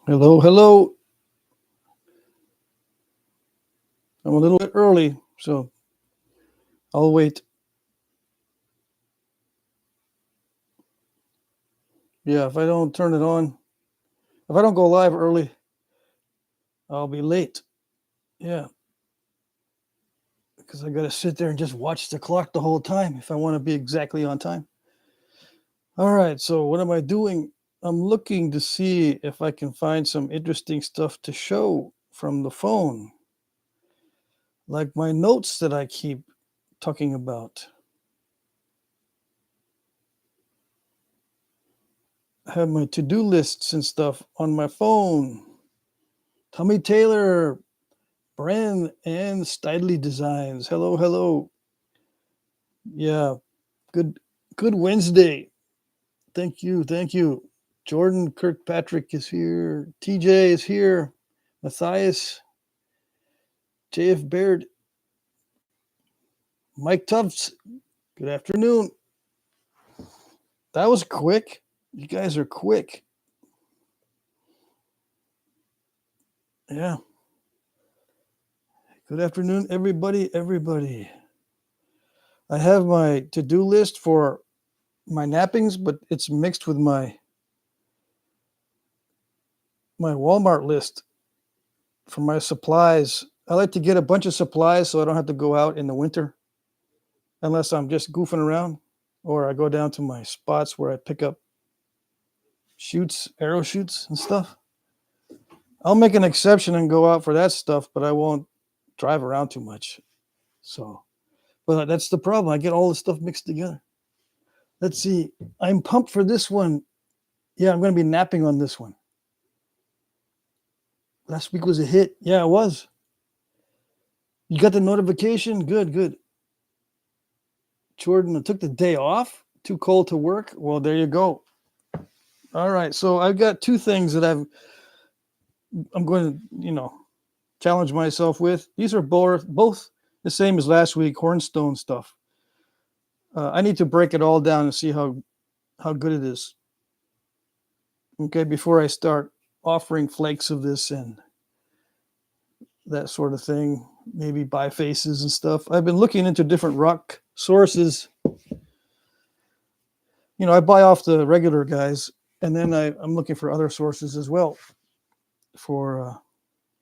Hello, hello. I'm a little bit early, so I'll wait. Yeah, if I don't turn it on, if I don't go live early, I'll be late. Yeah, because I got to sit there and just watch the clock the whole time if I want to be exactly on time. All right, so what am I doing? I'm looking to see if I can find some interesting stuff to show from the phone, like my notes that I keep talking about. I have my to do lists and stuff on my phone. Tommy Taylor, Brand and Stidley Designs. Hello, hello. Yeah, good good Wednesday. Thank you, thank you. Jordan Kirkpatrick is here. TJ is here. Matthias, JF Baird, Mike Tufts. Good afternoon. That was quick. You guys are quick. Yeah. Good afternoon, everybody, everybody. I have my to-do list for my nappings, but it's mixed with my Walmart list for my supplies. I like to get a bunch of supplies so I don't have to go out in the winter unless I'm just goofing around, or I go down to my spots where I pick up shoots, arrow shoots and stuff. I'll make an exception and go out for that stuff, but I won't drive around too much. So, but that's the problem. I get all the stuff mixed together. Let's see. I'm pumped for this one. Yeah, I'm going to be napping on this one. Last week was a hit. Yeah, it was. You got the notification? Good, good. Jordan, I took the day off. Too cold to work. Well, there you go. All right. So I've got two things that I'm going to, challenge myself with. These are both the same as last week, hornstone stuff. I need to break it all down and see how good it is. Okay, before I start offering flakes of this and that sort of thing, maybe bifaces and stuff. I've been looking into different rock sources. I buy off the regular guys, and then I'm looking for other sources as well for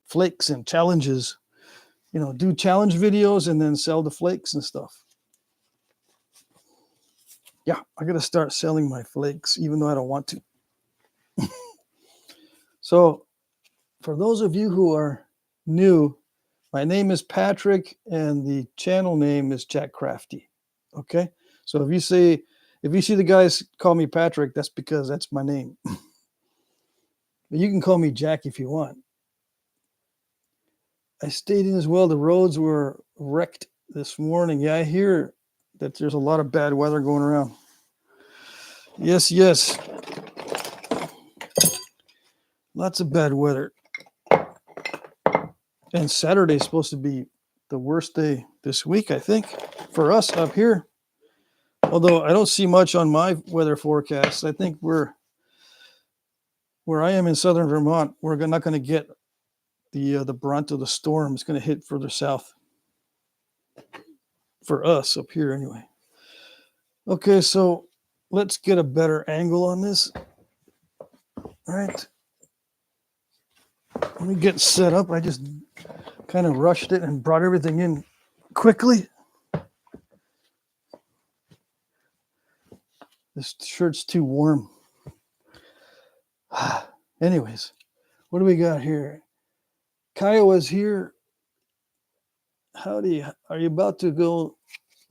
flakes and challenges. Do challenge videos and then sell the flakes and stuff. Yeah, I got to start selling my flakes, even though I don't want to. So, for those of you who are new, my name is Patrick, and the channel name is Jack Crafty. Okay, so if you see the guys call me Patrick, that's because that's my name. But you can call me Jack if you want. I stayed in as well. The roads were wrecked this morning. Yeah, I hear that there's a lot of bad weather going around. Yes, yes. Lots of bad weather. And Saturday's supposed to be the worst day this week, I think, for us up here. Although I don't see much on my weather forecast. I think where I am in southern Vermont, we're not going to get the brunt of the storm. It's going to hit further south for us up here anyway. Okay, so let's get a better angle on this. All right. Let me get set up. I just kind of rushed it and brought everything in quickly. This shirt's too warm. Anyways, what do we got here? Kiowa's here. Howdy. Are you about to go?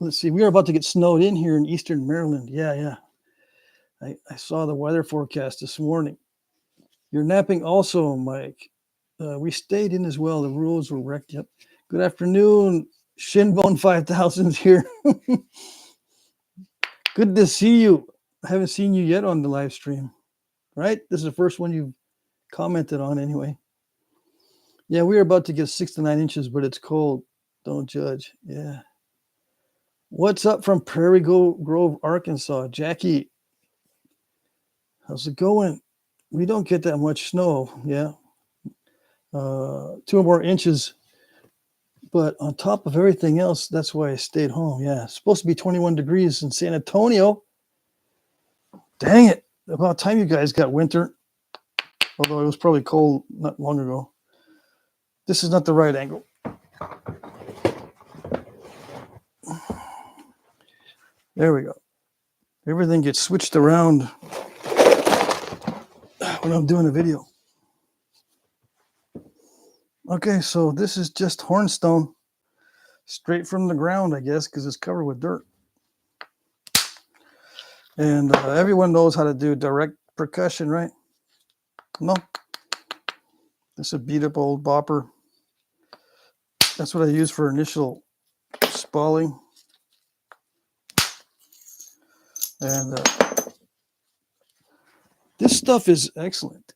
Let's see. We are about to get snowed in here in eastern Maryland. Yeah. I saw the weather forecast this morning. You're napping also, Mike. We stayed in as well. The rules were wrecked. Yep. Good afternoon. Shinbone 5000's here. Good to see you. I haven't seen you yet on the live stream, right? This is the first one you've commented on anyway. Yeah, we are about to get 6 to 9 inches, but it's cold. Don't judge. Yeah. What's up from Prairie Grove, Arkansas? Jackie, how's it going? We don't get that much snow. Yeah. 2 or more inches. But on top of everything else, that's why I stayed home. Yeah. It's supposed to be 21 degrees in San Antonio. Dang it. About time you guys got winter. Although it was probably cold not long ago. This is not the right angle. There we go. Everything gets switched around when I'm doing a video. Okay, so this is just hornstone. Straight from the ground, I guess, because it's covered with dirt. And everyone knows how to do direct percussion, right? No? This is a beat-up old bopper. That's what I use for initial spalling. And this stuff is excellent.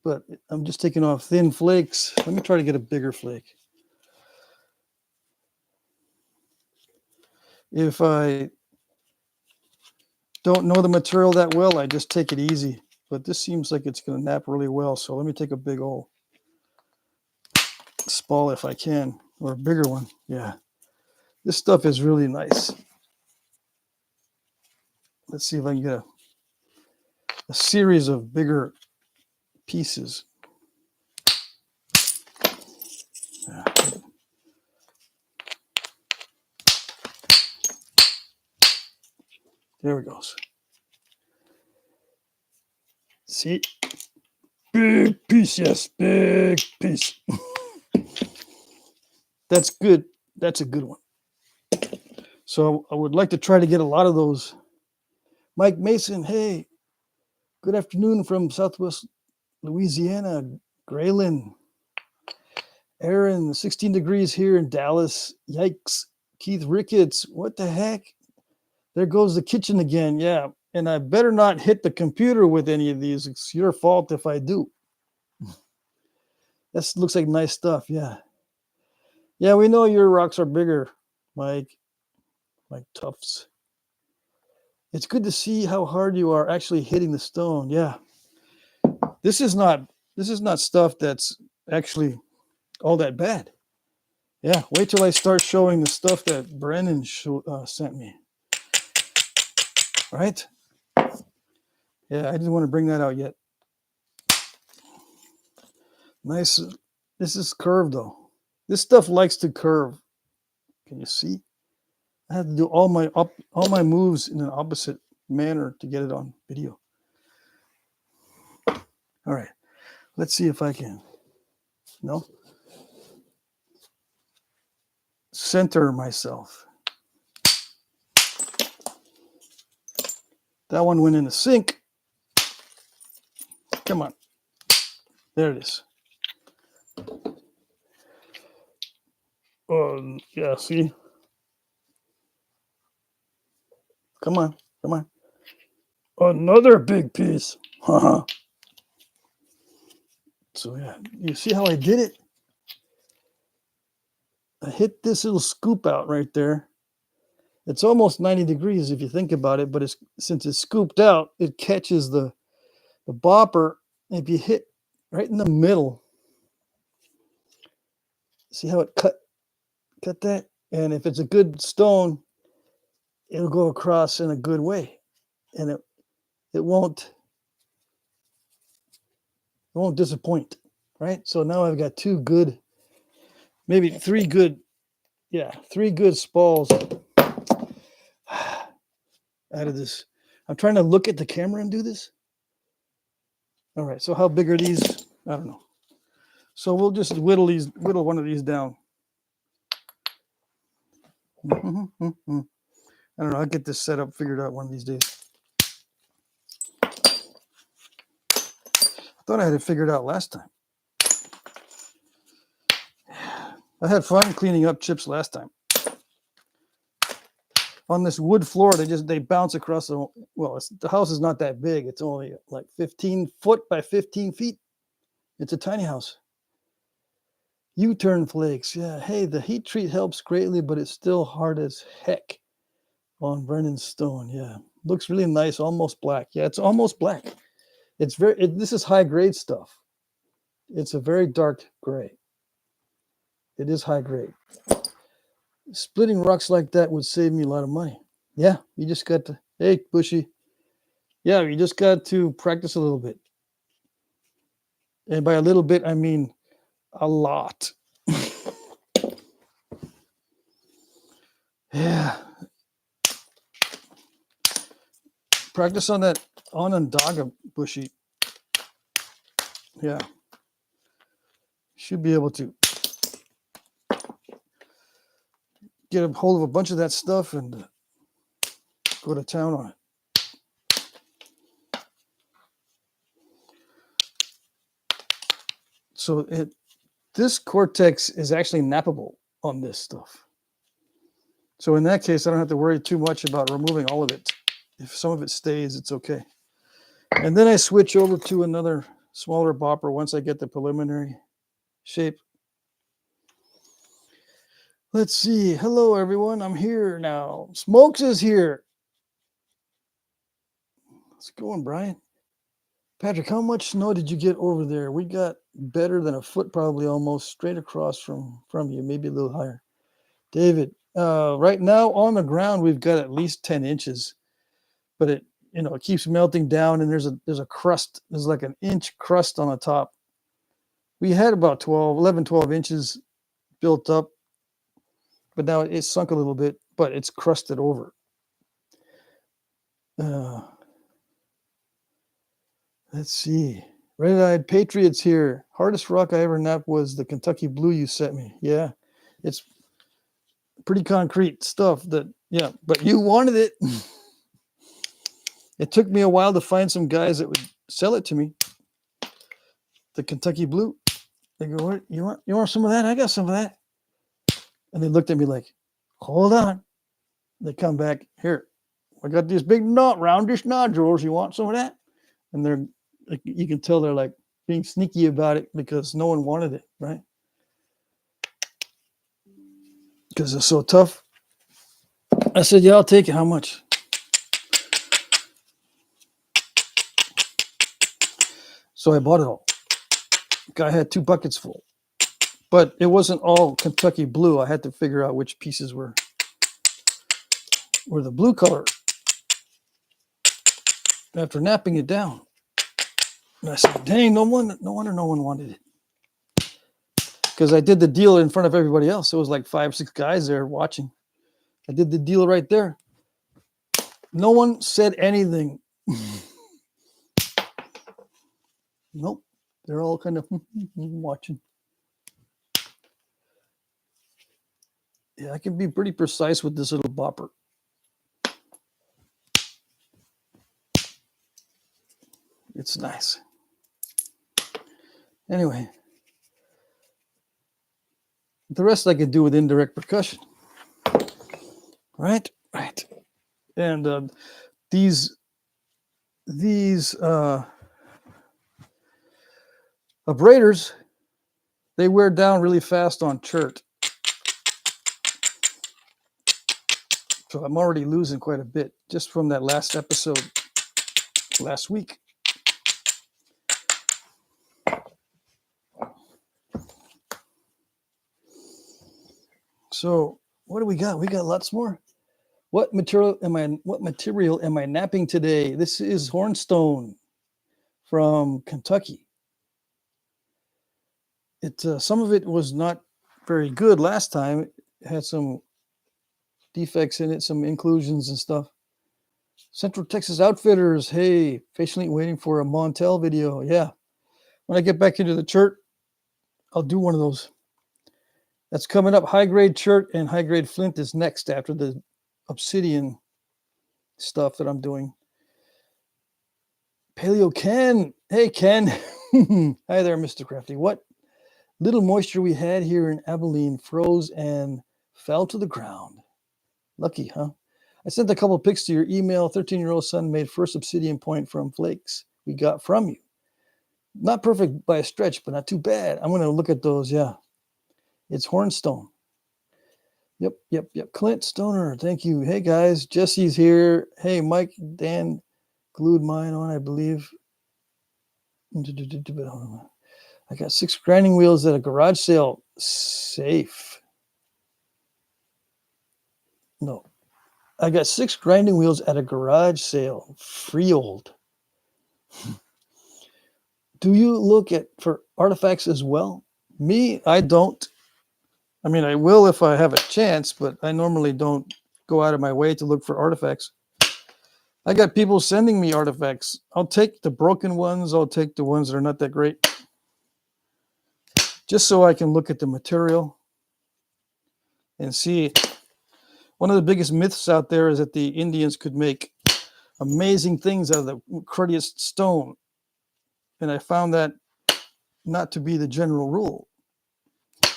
But I'm just taking off thin flakes. Let me try to get a bigger flake. If I don't know the material that well, I just take it easy. But this seems like it's going to nap really well. So let me take a big old spall if I can, or a bigger one. Yeah. This stuff is really nice. Let's see if I can get a series of bigger pieces. Yeah. There we go. See? Big piece, yes, big piece. That's good. That's a good one. So I would like to try to get a lot of those. Mike Mason, hey, good afternoon from Southwest Louisiana. Graylin. Aaron, 16 degrees here in Dallas. Yikes. Keith Ricketts, what the heck? There goes the kitchen again. Yeah. And I better not hit the computer with any of these. It's your fault if I do. This looks like nice stuff. Yeah. Yeah, we know your rocks are bigger, Mike Tufts. It's good to see how hard you are actually hitting the stone. Yeah. This is not stuff that's actually all that bad. Yeah, wait till I start showing the stuff that Brennan sent me. Right? Yeah, I didn't want to bring that out yet. Nice. This is curved though. This stuff likes to curve. Can you see? I have to do all my moves in an opposite manner to get it on video. All right. Let's see if I can. No? Center myself. That one went in the sink. Come on. There it is. Yeah, see? Come on. Come on. Another big piece. So, yeah. You see how I did it? I hit this little scoop out right there. It's almost 90 degrees if you think about it, but since it's scooped out, it catches the bopper. If you hit right in the middle, see how it cut that? And if it's a good stone, it'll go across in a good way, and it won't disappoint, right? So now I've got maybe three good spalls out of this. I'm trying to look at the camera and do this. All right, so how big are these? I don't know. So we'll just whittle one of these down. I don't know. I'll get this set up, figured out one of these days. I thought I had it figured out last time. I had fun cleaning up chips last time. On this wood floor, they bounce across the house is not that big. It's only like 15 foot by 15 feet. It's a tiny house. U-turn flakes. Yeah. Hey, the heat treat helps greatly, but it's still hard as heck on Brennan's stone. Yeah. Looks really nice. Almost black. Yeah, it's almost black. It's very, this is high grade stuff. It's a very dark gray. It is high grade. Splitting rocks like that would save me a lot of money. Yeah, you just got to, hey, Bushy. Yeah, you just got to practice a little bit. And by a little bit, I mean a lot. Yeah. Practice on that Onondaga, Bushy. Yeah. Should be able to get a hold of a bunch of that stuff and go to town on it. So this Cortex is actually nappable on this stuff. So in that case, I don't have to worry too much about removing all of it. If some of it stays, it's okay. And then I switch over to another smaller bopper once I get the preliminary shape. Let's see. Hello, everyone. I'm here now. Smokes is here. How's it going, Brian? Patrick, how much snow did you get over there? We got better than a foot, probably almost straight across from you, maybe a little higher. David, right now on the ground, we've got at least 10 inches, but it keeps melting down, and there's a crust. There's like an inch crust on the top. We had about 11, 12 inches built up, but now it's sunk a little bit, but it's crusted over. Let's see. Red-eyed Patriots here. Hardest rock I ever napped was the Kentucky Blue you sent me. Yeah, it's pretty concrete stuff yeah, but you wanted it. It took me a while to find some guys that would sell it to me. The Kentucky Blue. They go, what, you want some of that? I got some of that. And they looked at me like, hold on. They come back, here, I got these big roundish nodules. You want some of that? And you can tell they're like being sneaky about it because no one wanted it, right? Because it's so tough. I said, yeah, I'll take it. How much? So I bought it all. Guy had 2 buckets full. But it wasn't all Kentucky Blue. I had to figure out which pieces were the blue color after napping it down. And I said, dang, no wonder no one wanted it. Because I did the deal in front of everybody else. It was like 5, 6 guys there watching. I did the deal right there. No one said anything. Nope. They're all kind of watching. Yeah, I can be pretty precise with this little bopper. It's nice. Anyway, the rest I could do with indirect percussion. Right. And these abraders, they wear down really fast on chert. So I'm already losing quite a bit just from that last episode last week. So what do we got? We got lots more. What material am I napping today? This is hornstone from Kentucky. Some of it was not very good last time. It had some defects in it, some inclusions and stuff. Central Texas Outfitters. Hey, patiently waiting for a Montel video. Yeah. When I get back into the chert, I'll do one of those. That's coming up. High grade chert and high grade flint is next after the obsidian stuff that I'm doing. Paleo Ken. Hey, Ken. Hi there, Mr. Crafty. What little moisture we had here in Abilene froze and fell to the ground. Lucky, huh? I sent a couple pics to your email. 13-year-old son made first obsidian point from flakes we got from you. Not perfect by a stretch, but not too bad. I'm going to look at those. Yeah. It's hornstone. Yep. Clint Stoner, thank you. Hey, guys. Jesse's here. Hey, Mike, Dan glued mine on, I believe. I got 6 grinding wheels at a garage sale. Safe. No. I got 6 grinding wheels at a garage sale. Freehold. Do you look at for artifacts as well? Me, I don't. I mean, I will if I have a chance, but I normally don't go out of my way to look for artifacts. I got people sending me artifacts. I'll take the broken ones. I'll take the ones that are not that great, just so I can look at the material and see. One of the biggest myths out there is that the Indians could make amazing things out of the cruddiest stone. And I found that not to be the general rule.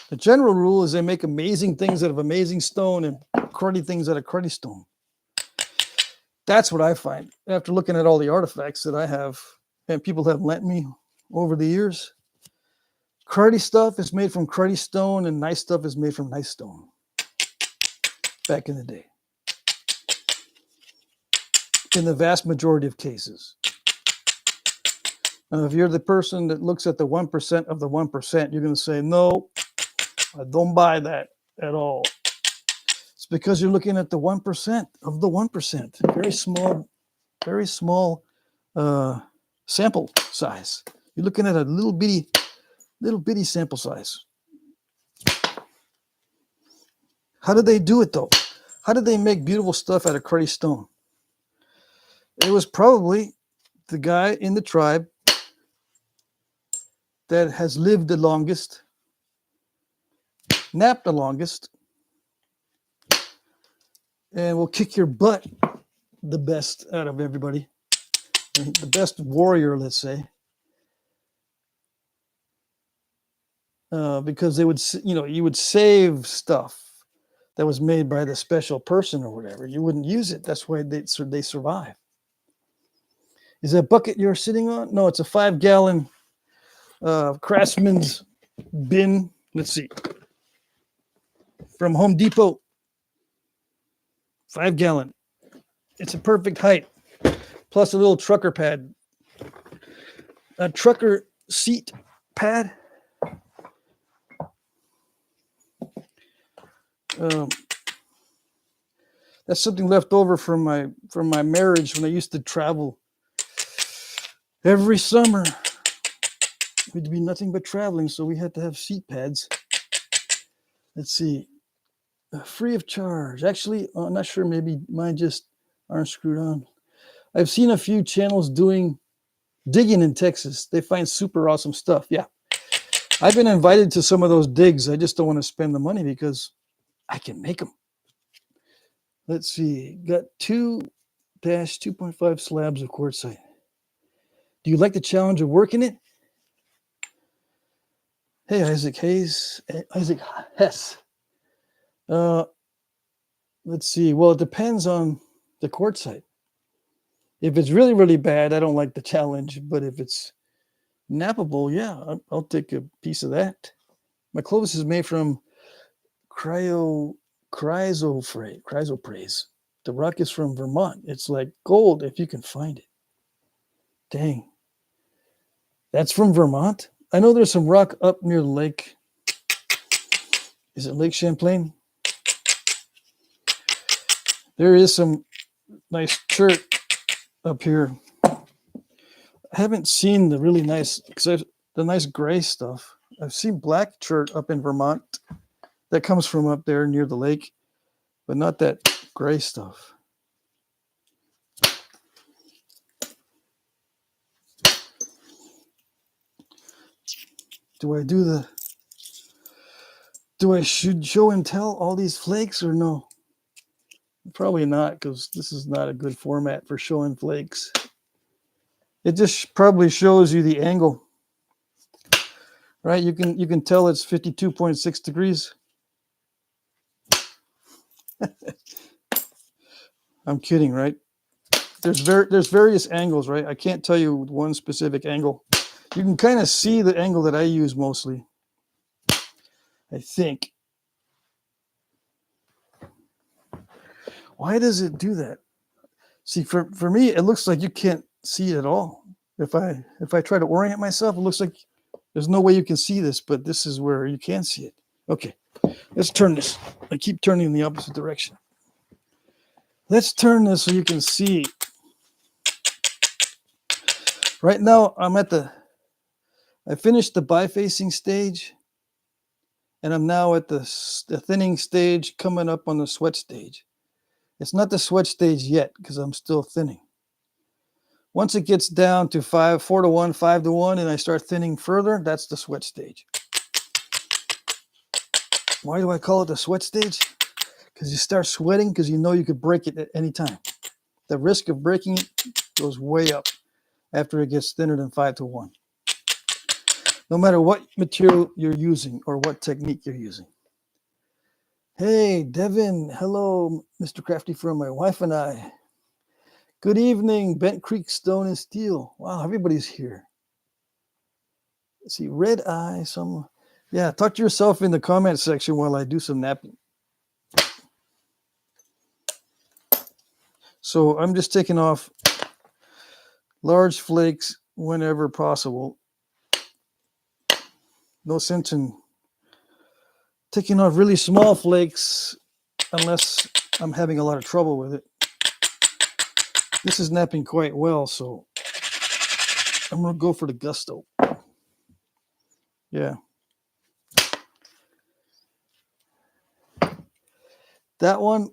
The general rule is they make amazing things out of amazing stone and cruddy things out of cruddy stone. That's what I find after looking at all the artifacts that I have and people have lent me over the years. Cruddy stuff is made from cruddy stone and nice stuff is made from nice stone. Back in the day. In the vast majority of cases. Now, if you're the person that looks at the 1% of the 1%, you're going to say, no, I don't buy that at all. It's because you're looking at the 1% of the 1%. Very small sample size. You're looking at a little bitty sample size. How did they do it though? How did they make beautiful stuff out of cruddy stone? It was probably the guy in the tribe that has lived the longest, napped the longest, and will kick your butt the best out of everybody. The best warrior, let's say. Because they would, you would save stuff that was made by the special person or whatever. You wouldn't use it. That's why they survive. Is that bucket you're sitting on? No, it's a 5-gallon Craftsman's bin. Let's see. From Home Depot. 5-gallon. It's a perfect height. Plus a little trucker pad. A trucker seat pad. That's something left over from my marriage when I used to travel every summer. We'd be nothing but traveling, so we had to have seat pads. Let's see, free of charge. Actually, I'm not sure. Maybe mine just aren't screwed on. I've seen a few channels digging in Texas. They find super awesome stuff. Yeah, I've been invited to some of those digs. I just don't want to spend the money because I can make them. Let's see, got 2-2.5 slabs of quartzite. Do you like the challenge of working it? Hey, Isaac Hess. Let's see. Well, it depends on the quartzite. If it's really, really bad, I don't like the challenge. But if it's nappable, yeah, I'll take a piece of that. My clothes is made from chrysoprase. The rock is from Vermont. It's like gold if you can find it. Dang. That's from Vermont? I know there's some rock up near the lake. Is it Lake Champlain? There is some nice chert up here. I haven't seen the really nice, the nice gray stuff. I've seen black chert up in Vermont that comes from up there near the lake, but not that gray stuff. Should show and tell all these flakes or no? Probably not, because this is not a good format for showing flakes. It just probably shows you the angle, right? You can tell it's 52.6 degrees. I'm kidding, right? There's various angles, right? I can't tell you one specific angle. You can kind of see the angle that I use mostly, I think. Why does it do that? See, for me, it looks like you can't see it at all. If I try to orient myself, it looks like there's no way you can see this, but this is where you can see it. Okay, let's turn this. I keep turning in the opposite direction. Let's turn this so you can see. Right now, I finished the bifacing stage, and I'm now at the thinning stage, coming up on the sweat stage. It's not the sweat stage yet because I'm still thinning. Once it gets down to 4 to 1, 5 to 1, and I start thinning further, that's the sweat stage. Why do I call it the sweat stage? Because you start sweating because you know you could break it at any time. The risk of breaking it goes way up after it gets thinner than 5 to 1. No matter what material you're using or what technique you're using. Hey, Devin. Hello, Mr. Crafty from my wife and I. Good evening, Bent Creek Stone and Steel. Wow, everybody's here. Let's see, Red Eye. Yeah, talk to yourself in the comment section while I do some napping. So I'm just taking off large flakes whenever possible. No sense in taking off really small flakes unless I'm having a lot of trouble with it. This is napping quite well, so I'm going to go for the gusto. Yeah. That one,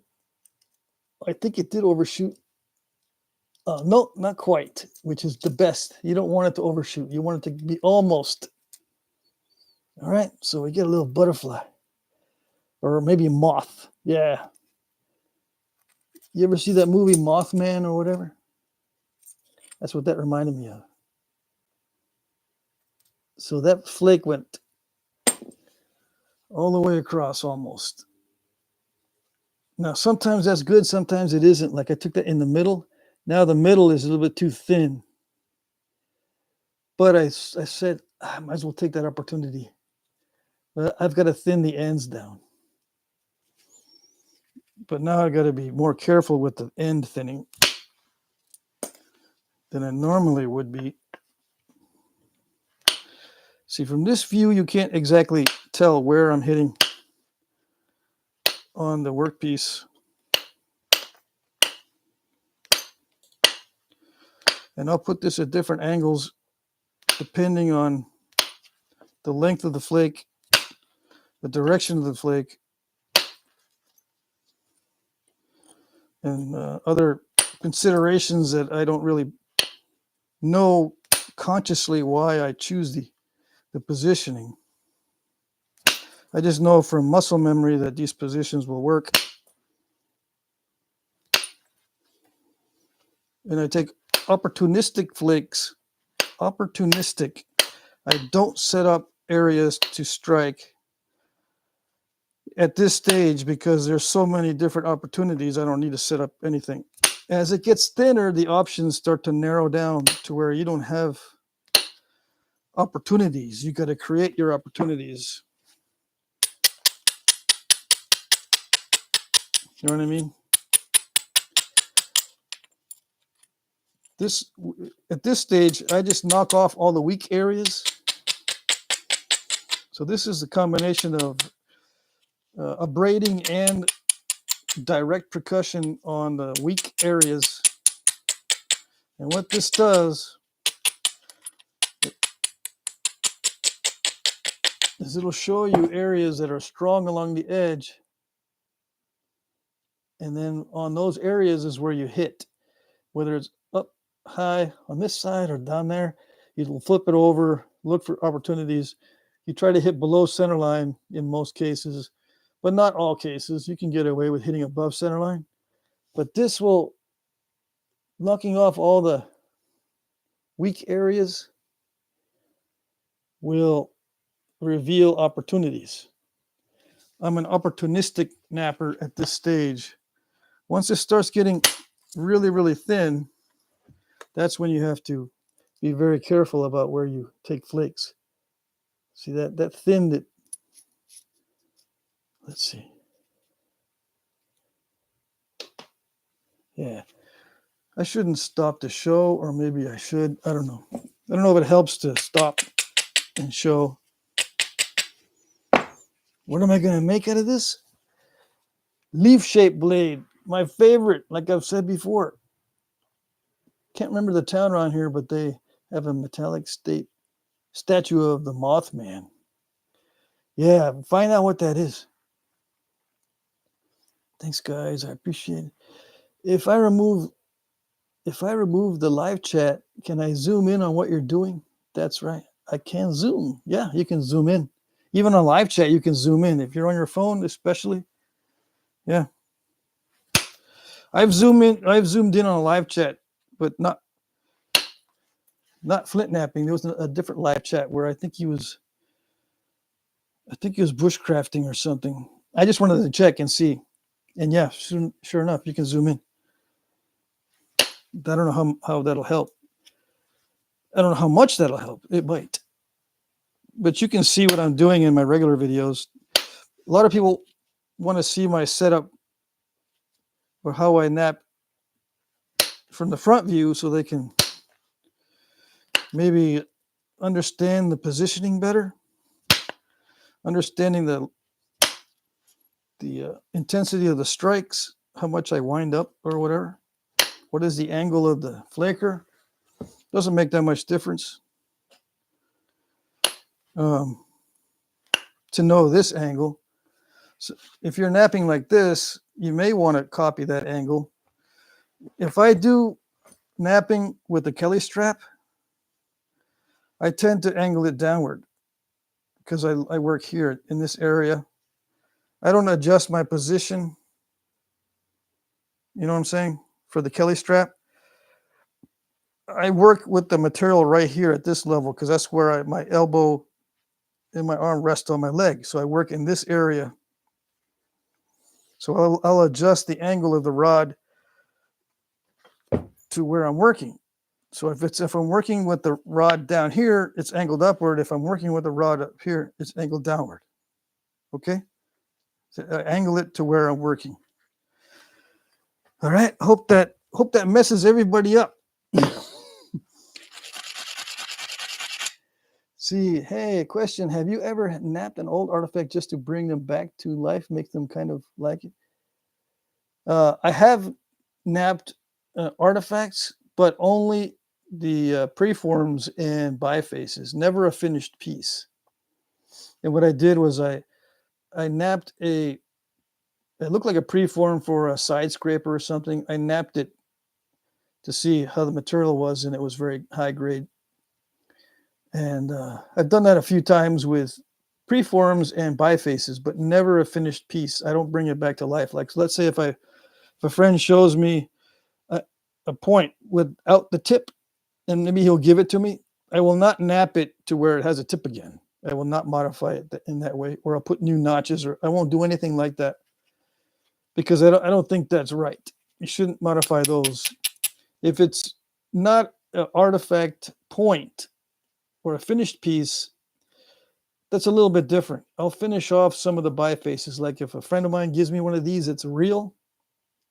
I think it did overshoot. No, not quite, which is the best. You don't want it to overshoot. You want it to be almost. All right, so we get a little butterfly. Or maybe a moth. Yeah. You ever see that movie Mothman or whatever? That's what that reminded me of. So that flake went all the way across almost. Now, sometimes that's good, sometimes it isn't. Like I took that in the middle. Now the middle is a little bit too thin. But I said, I might as well take that opportunity. I've got to thin the ends down. But now I've got to be more careful with the end thinning than I normally would be. See, from this view, you can't exactly tell where I'm hitting on the workpiece. And I'll put this at different angles depending on the length of the flake, the direction of the flake, and other considerations that I don't really know consciously why I choose the positioning. I just know from muscle memory that these positions will work. And I take opportunistic flakes. Opportunistic. I don't set up areas to strike at this stage because there's so many different opportunities. I don't need to set up anything. As it gets thinner, the options start to narrow down to where you don't have opportunities. You got to create your opportunities. You know what I mean? At this stage, I just knock off all the weak areas. So this is a combination of abrading and direct percussion on the weak areas. And what this does is it'll show you areas that are strong along the edge. And then on those areas is where you hit, whether it's up high on this side or down there. You'll flip it over, look for opportunities. You try to hit below center line in most cases, but not all cases. You can get away with hitting above center line. But this will, knocking off all the weak areas, will reveal opportunities. I'm an opportunistic napper at this stage. Once it starts getting really, really thin, that's when you have to be very careful about where you take flakes. See that thin that, let's see. Yeah. I shouldn't stop the show, or maybe I should. I don't know. I don't know if it helps to stop and show. What am I going to make out of this? Leaf-shaped blade. My favorite, like I've said before. Can't remember the town around here, but they have a metallic statue of the Mothman. Yeah, find out what that is. Thanks, guys. I appreciate it. If I remove the live chat, can I zoom in on what you're doing? That's right. I can zoom. Yeah, you can zoom in. Even on live chat, you can zoom in. If you're on your phone, especially. Yeah. I've zoomed in on a live chat, but not flint napping. There was a different live chat where I think he was bushcrafting or something. I just wanted to check and see. And yeah, sure enough, you can zoom in. I don't know how that'll help. I don't know how much that'll help. It might. But you can see what I'm doing in my regular videos. A lot of people want to see my setup or how I nap from the front view so they can maybe understand the positioning better, understanding the intensity of the strikes, how much I wind up or whatever. What is the angle of the flaker? Doesn't make that much difference. To know this angle. So if you're napping like this, you may want to copy that angle. If I do napping with the Kelly strap, I tend to angle it downward because I work here in this area. I don't adjust my position. You know what I'm saying? For the Kelly strap. I work with the material right here at this level because that's where my elbow and my arm rest on my leg. So I work in this area. So I'll adjust the angle of the rod to where I'm working. So if I'm working with the rod down here, it's angled upward. If I'm working with the rod up here, it's angled downward. Okay? So I angle it to where I'm working. All right. Hope that messes everybody up. See, hey, question. Have you ever napped an old artifact just to bring them back to life, make them kind of like it? I have napped artifacts, but only the preforms and bifaces, never a finished piece. And what I did was I napped it looked like a preform for a side scraper or something. I napped it to see how the material was, and it was very high grade. And I've done that a few times with preforms and bifaces, but never a finished piece. I don't bring it back to life. Like, so let's say if a friend shows me a point without the tip, and maybe he'll give it to me, I will not nap it to where it has a tip again. I will not modify it in that way, or I'll put new notches, or I won't do anything like that because I don't think that's right. You shouldn't modify those. If it's not an artifact point or a finished piece, that's a little bit different. I'll finish off some of the bifaces. Like if a friend of mine gives me one of these, it's real,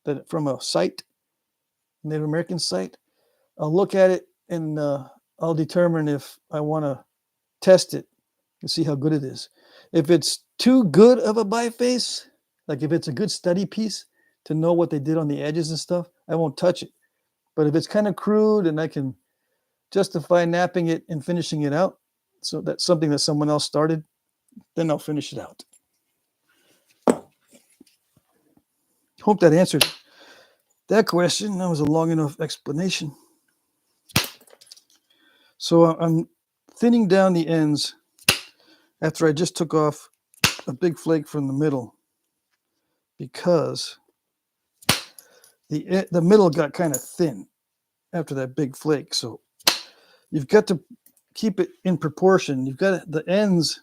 that from a site, Native American site, I'll look at it and I'll determine if I want to test it and see how good it is. If it's too good of a biface, like if it's a good study piece to know what they did on the edges and stuff, I won't touch it. But if it's kind of crude and I can justify napping it and finishing it out, so that's something that someone else started, then I'll finish it out. Hope that answered that question. That was a long enough explanation. So I'm thinning down the ends after I just took off a big flake from the middle because the middle got kind of thin after that big flake. So you've got to keep it in proportion. You've got the ends,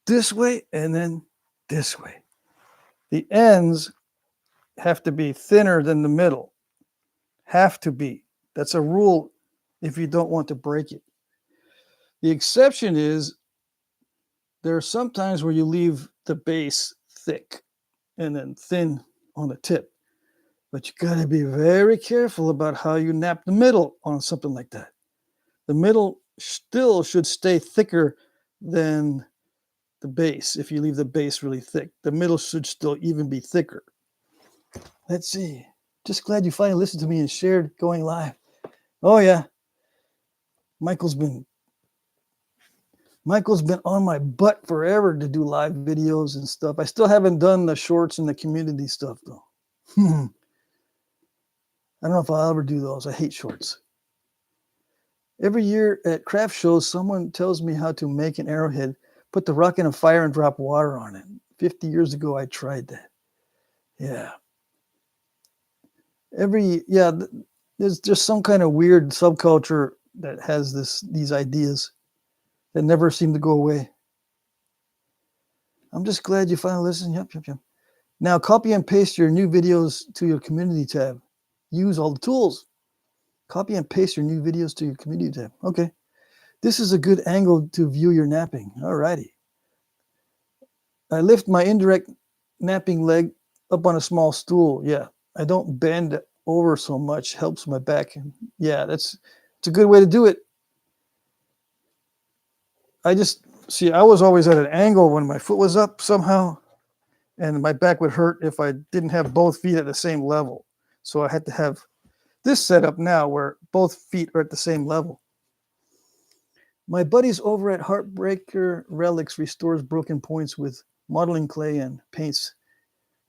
this way and then this way. The ends have to be thinner than the middle. Have to be. That's a rule if you don't want to break it. The exception is there are some times where you leave the base thick. and then thin on the tip. But you got to be very careful about how you nap the middle on something like that. The middle still should stay thicker than the base. If you leave the base really thick, the middle should still even be thicker. Let's see. Just glad you finally listened to me and shared going live. Oh yeah. Michael's been on my butt forever to do live videos and stuff. I still haven't done the shorts and the community stuff though. I don't know if I'll ever do those. I hate shorts. Every year at craft shows, someone tells me how to make an arrowhead, put the rock in a fire and drop water on it. 50 years ago, I tried that. Yeah. There's just some kind of weird subculture that has these ideas that never seem to go away. I'm just glad you finally listened. Yep. Now copy and paste your new videos to your community tab. Use all the tools. Copy and paste your new videos to your community tab. Okay. This is a good angle to view your napping. All righty. I lift my indirect napping leg up on a small stool. Yeah. I don't bend over so much. Helps my back. Yeah, it's a good way to do it. I was always at an angle when my foot was up somehow, and my back would hurt if I didn't have both feet at the same level. So I had to have this setup now where both feet are at the same level. My buddies over at Heartbreaker Relics restores broken points with modeling clay and paints.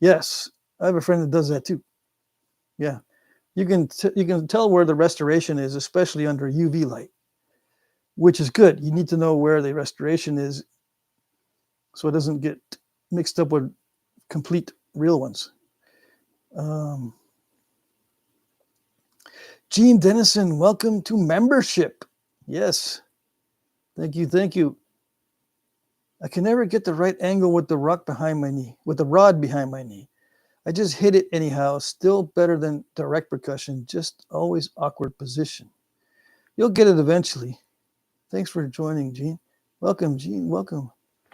Yes, I have a friend that does that too. Yeah, you can tell where the restoration is, especially under UV light, which is good. You need to know where the restoration is so it doesn't get mixed up with complete real ones. Gene Dennison, welcome to membership. Yes. Thank you. I can never get the right angle with the rod behind my knee. I just hit it anyhow. Still better than direct percussion. Just always awkward position. You'll get it eventually. Thanks for joining, Gene. Welcome, Gene. Welcome.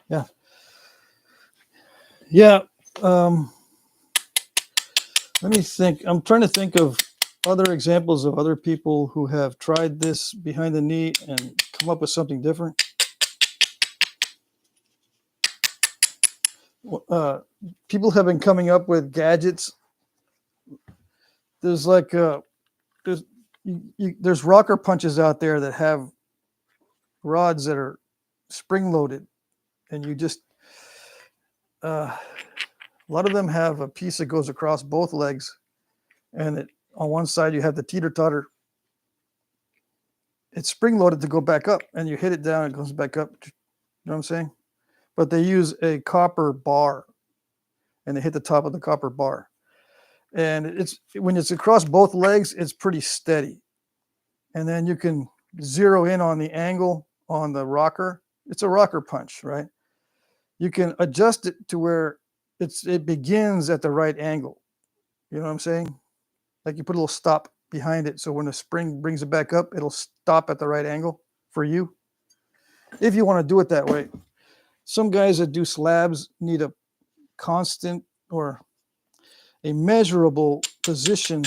Yeah. Let me think. I'm trying to think of other examples of other people who have tried this behind the knee and come up with something different. People have been coming up with gadgets. There's there's rocker punches out there that have rods that are spring loaded, and you just a lot of them have a piece that goes across both legs, and on one side you have the teeter totter. It's spring loaded to go back up, and you hit it down, it goes back up. You know what I'm saying? But they use a copper bar, and they hit the top of the copper bar. And when it's across both legs, it's pretty steady. And then you can zero in on the angle on the rocker. It's a rocker punch, right? You can adjust it to where it begins at the right angle. You know what I'm saying? Like you put a little stop behind it, so when the spring brings it back up, it'll stop at the right angle for you, if you want to do it that way. Some guys that do slabs need a constant or a measurable position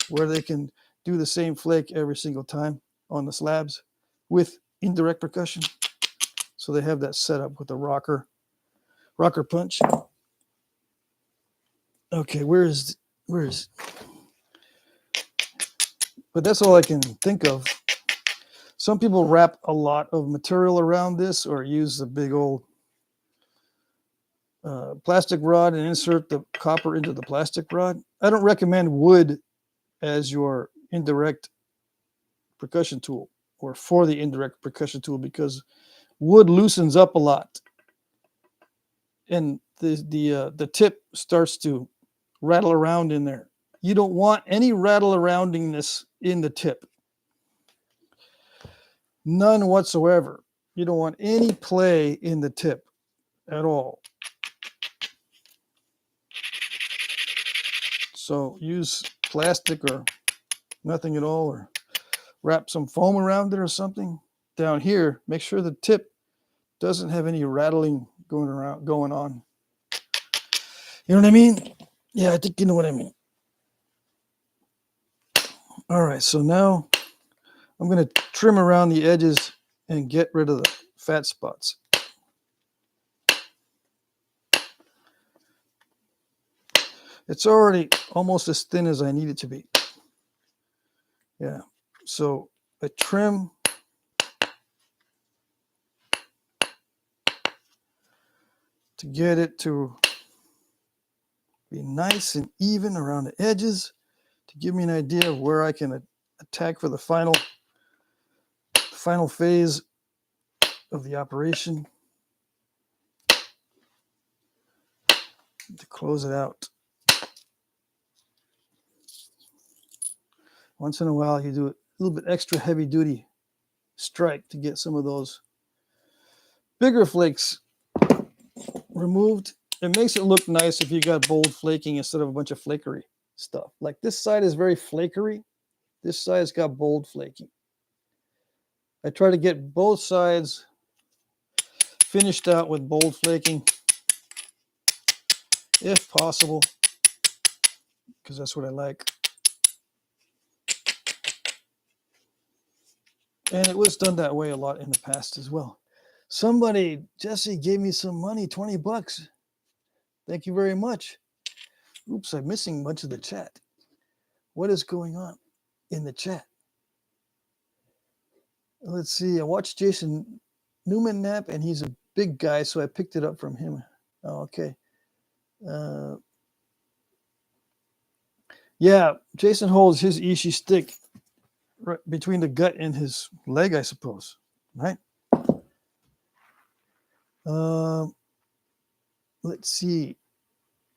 where they can do the same flake every single time on the slabs with indirect percussion. So they have that set up with the rocker punch. Okay, where is? But that's all I can think of. Some people wrap a lot of material around this or use a big old plastic rod and insert the copper into the plastic rod. I don't recommend wood as your indirect percussion tool or for the indirect percussion tool because wood loosens up a lot and the tip starts to rattle around in there. You don't want any rattle aroundingness in the tip. None whatsoever. You don't want any play in the tip at all. So use plastic or nothing at all, or wrap some foam around it or something. Down here, make sure the tip doesn't have any rattling going on. You know what I mean? Yeah, I think you know what I mean. All right, so now I'm going to trim around the edges and get rid of the fat spots. It's already almost as thin as I need it to be. Yeah, so I trim to get it to be nice and even around the edges to give me an idea of where I can attack for the final phase of the operation to close it out. Once in a while, you do a little bit extra heavy duty strike to get some of those bigger flakes removed. It makes it look nice if you got bold flaking instead of a bunch of flakery stuff. Like this side is very flakery. This side's got bold flaking. I try to get both sides finished out with bold flaking if possible, because that's what I like. And it was done that way a lot in the past as well. Somebody, Jesse, gave me some money, 20 bucks. Thank you very much. Oops, I'm missing much of the chat. What is going on in the chat? Let's see. I watched Jason Newman nap, and he's a big guy, so I picked it up from him. Oh, okay. Yeah, Jason holds his Ishi stick right between the gut and his leg, I suppose. Right? Let's see.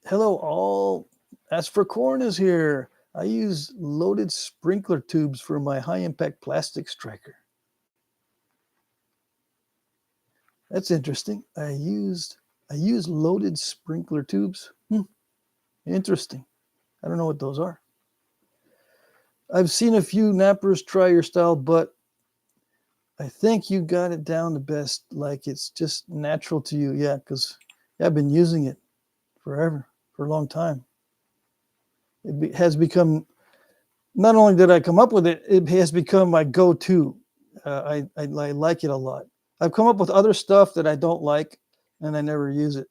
Hello, all. As for Corn is here. I use loaded sprinkler tubes for my high-impact plastic striker. That's interesting. I use loaded sprinkler tubes. Interesting. I don't know what those are. I've seen a few nappers try your style, but I think you got it down the best. Like it's just natural to you. Yeah, because I've been using it forever, for a long time. It has become, not only did I come up with it, it has become my go-to. I like it a lot. I've come up with other stuff that I don't like, and I never use it.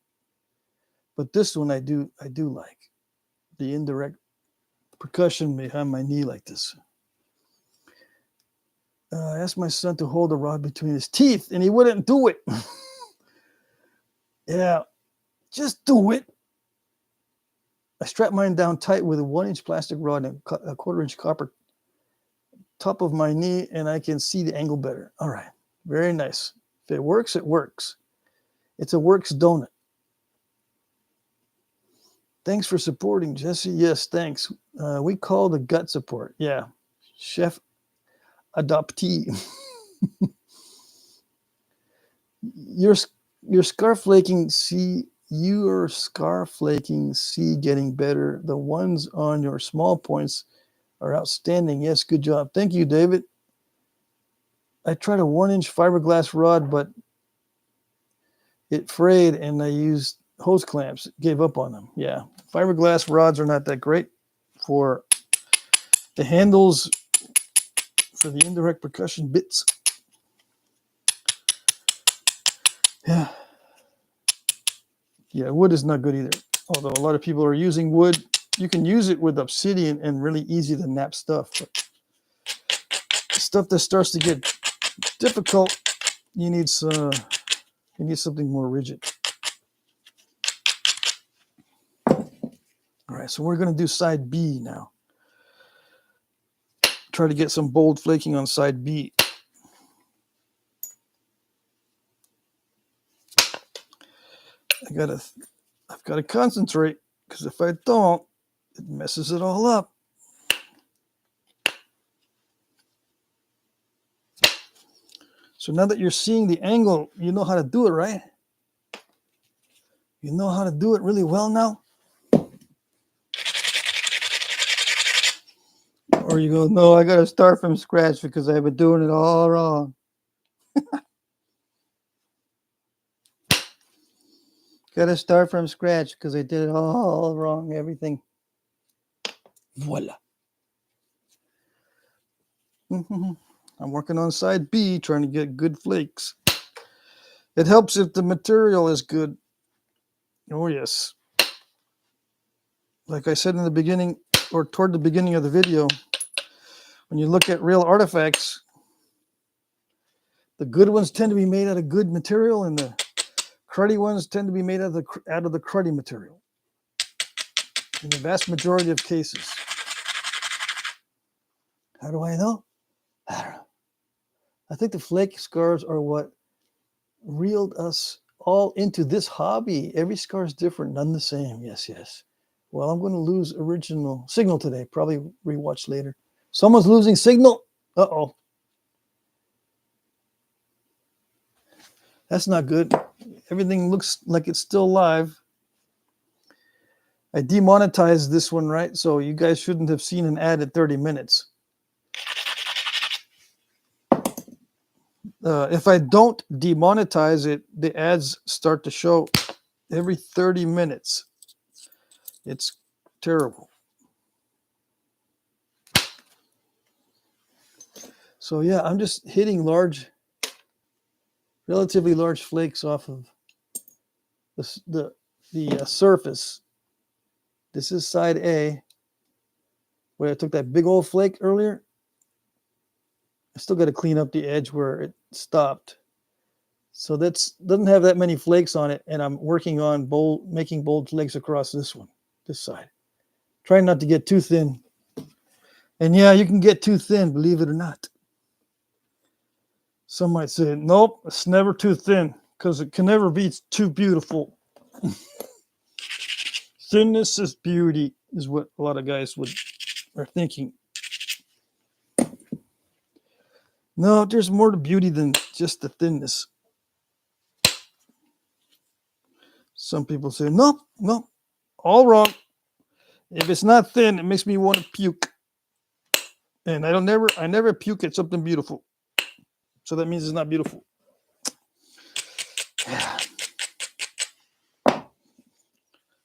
But this one I do like. The indirect percussion behind my knee like this. I asked my son to hold the rod between his teeth, and he wouldn't do it. Yeah, just do it. I strapped mine down tight with a 1-inch plastic rod and a 1/4-inch copper top of my knee, and I can see the angle better. All right, very nice. If it works, it works. It's a works donut. Thanks for supporting, Jesse. Yes, thanks. We call the gut support. Yeah, chef adoptee. Your scar flaking, see, your scar flaking, see, getting better. The ones on your small points are outstanding. Yes, good job. Thank you, David. I tried a 1-inch fiberglass rod, but it frayed, and I used hose clamps. Gave up on them. Yeah, fiberglass rods are not that great for the handles for the indirect percussion bits. Yeah, wood is not good either. Although a lot of people are using wood, you can use it with obsidian and really easy to nap stuff. But stuff that starts to get difficult, you need something more rigid. All right, so we're going to do side B now. Try to get some bold flaking on side B. I've got to concentrate, because if I don't, it messes it all up. So now that you're seeing the angle, you know how to do it, right? You know how to do it really well now? Or you go, no, I got to start from scratch because I've been doing it all wrong. Got to start from scratch because I did it all wrong. Everything. Voila. I'm working on side B, trying to get good flakes. It helps if the material is good. Oh, yes. Like I said in the beginning, or toward the beginning of the video, when you look at real artifacts, the good ones tend to be made out of good material, and the cruddy ones tend to be made out of the cruddy material in the vast majority of cases. How do I know? I don't know. I think the flake scars are what reeled us all into this hobby. Every scar is different, none the same. Yes, yes. Well, I'm going to lose original signal today. Probably rewatch later. Someone's losing signal. Uh-oh. That's not good. Everything looks like it's still live. I demonetized this one, right? So you guys shouldn't have seen an ad at 30 minutes. If I don't demonetize it, the ads start to show every 30 minutes. It's terrible. So yeah, I'm just hitting relatively large flakes off of the surface. This is side A, where I took that big old flake earlier. I still got to clean up the edge where it stopped. So that doesn't have that many flakes on it, and I'm working on making bold flakes across this side. Trying not to get too thin. And yeah, you can get too thin, believe it or not. Some might say, nope, it's never too thin, because it can never be too beautiful. Thinness is beauty, is what a lot of guys are thinking. No, there's more to beauty than just the thinness. Some people say, no, all wrong. If it's not thin, it makes me want to puke. And I never puke at something beautiful. So that means it's not beautiful.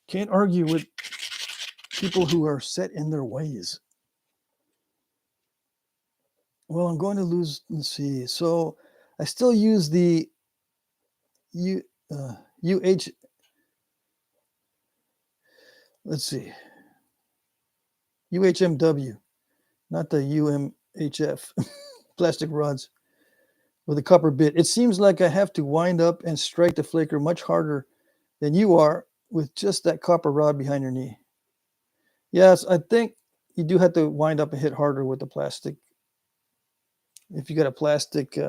Can't argue with people who are set in their ways. Well, I'm going to lose, let's see. So I still use the let's see, UHMW, not the UMHF, plastic rods with a copper bit. It seems like I have to wind up and strike the flaker much harder than you are with just that copper rod behind your knee. Yes, I think you do have to wind up and hit harder with the plastic. If you got a plastic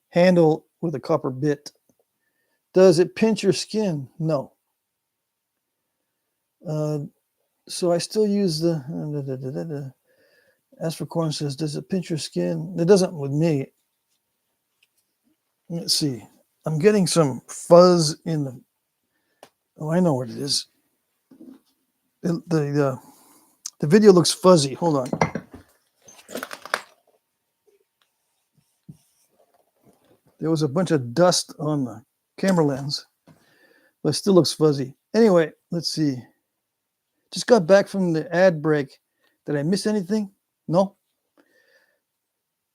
handle with a copper bit. Does it pinch your skin? No. So I still use the as for corn says, does it pinch your skin? It doesn't with me. Let's see. I'm getting some fuzz in the. Oh, I know what it is. The video looks fuzzy. Hold on. There was a bunch of dust on the camera lens, but it still looks fuzzy. Anyway, let's see. Just got back from the ad break. Did I miss anything? No.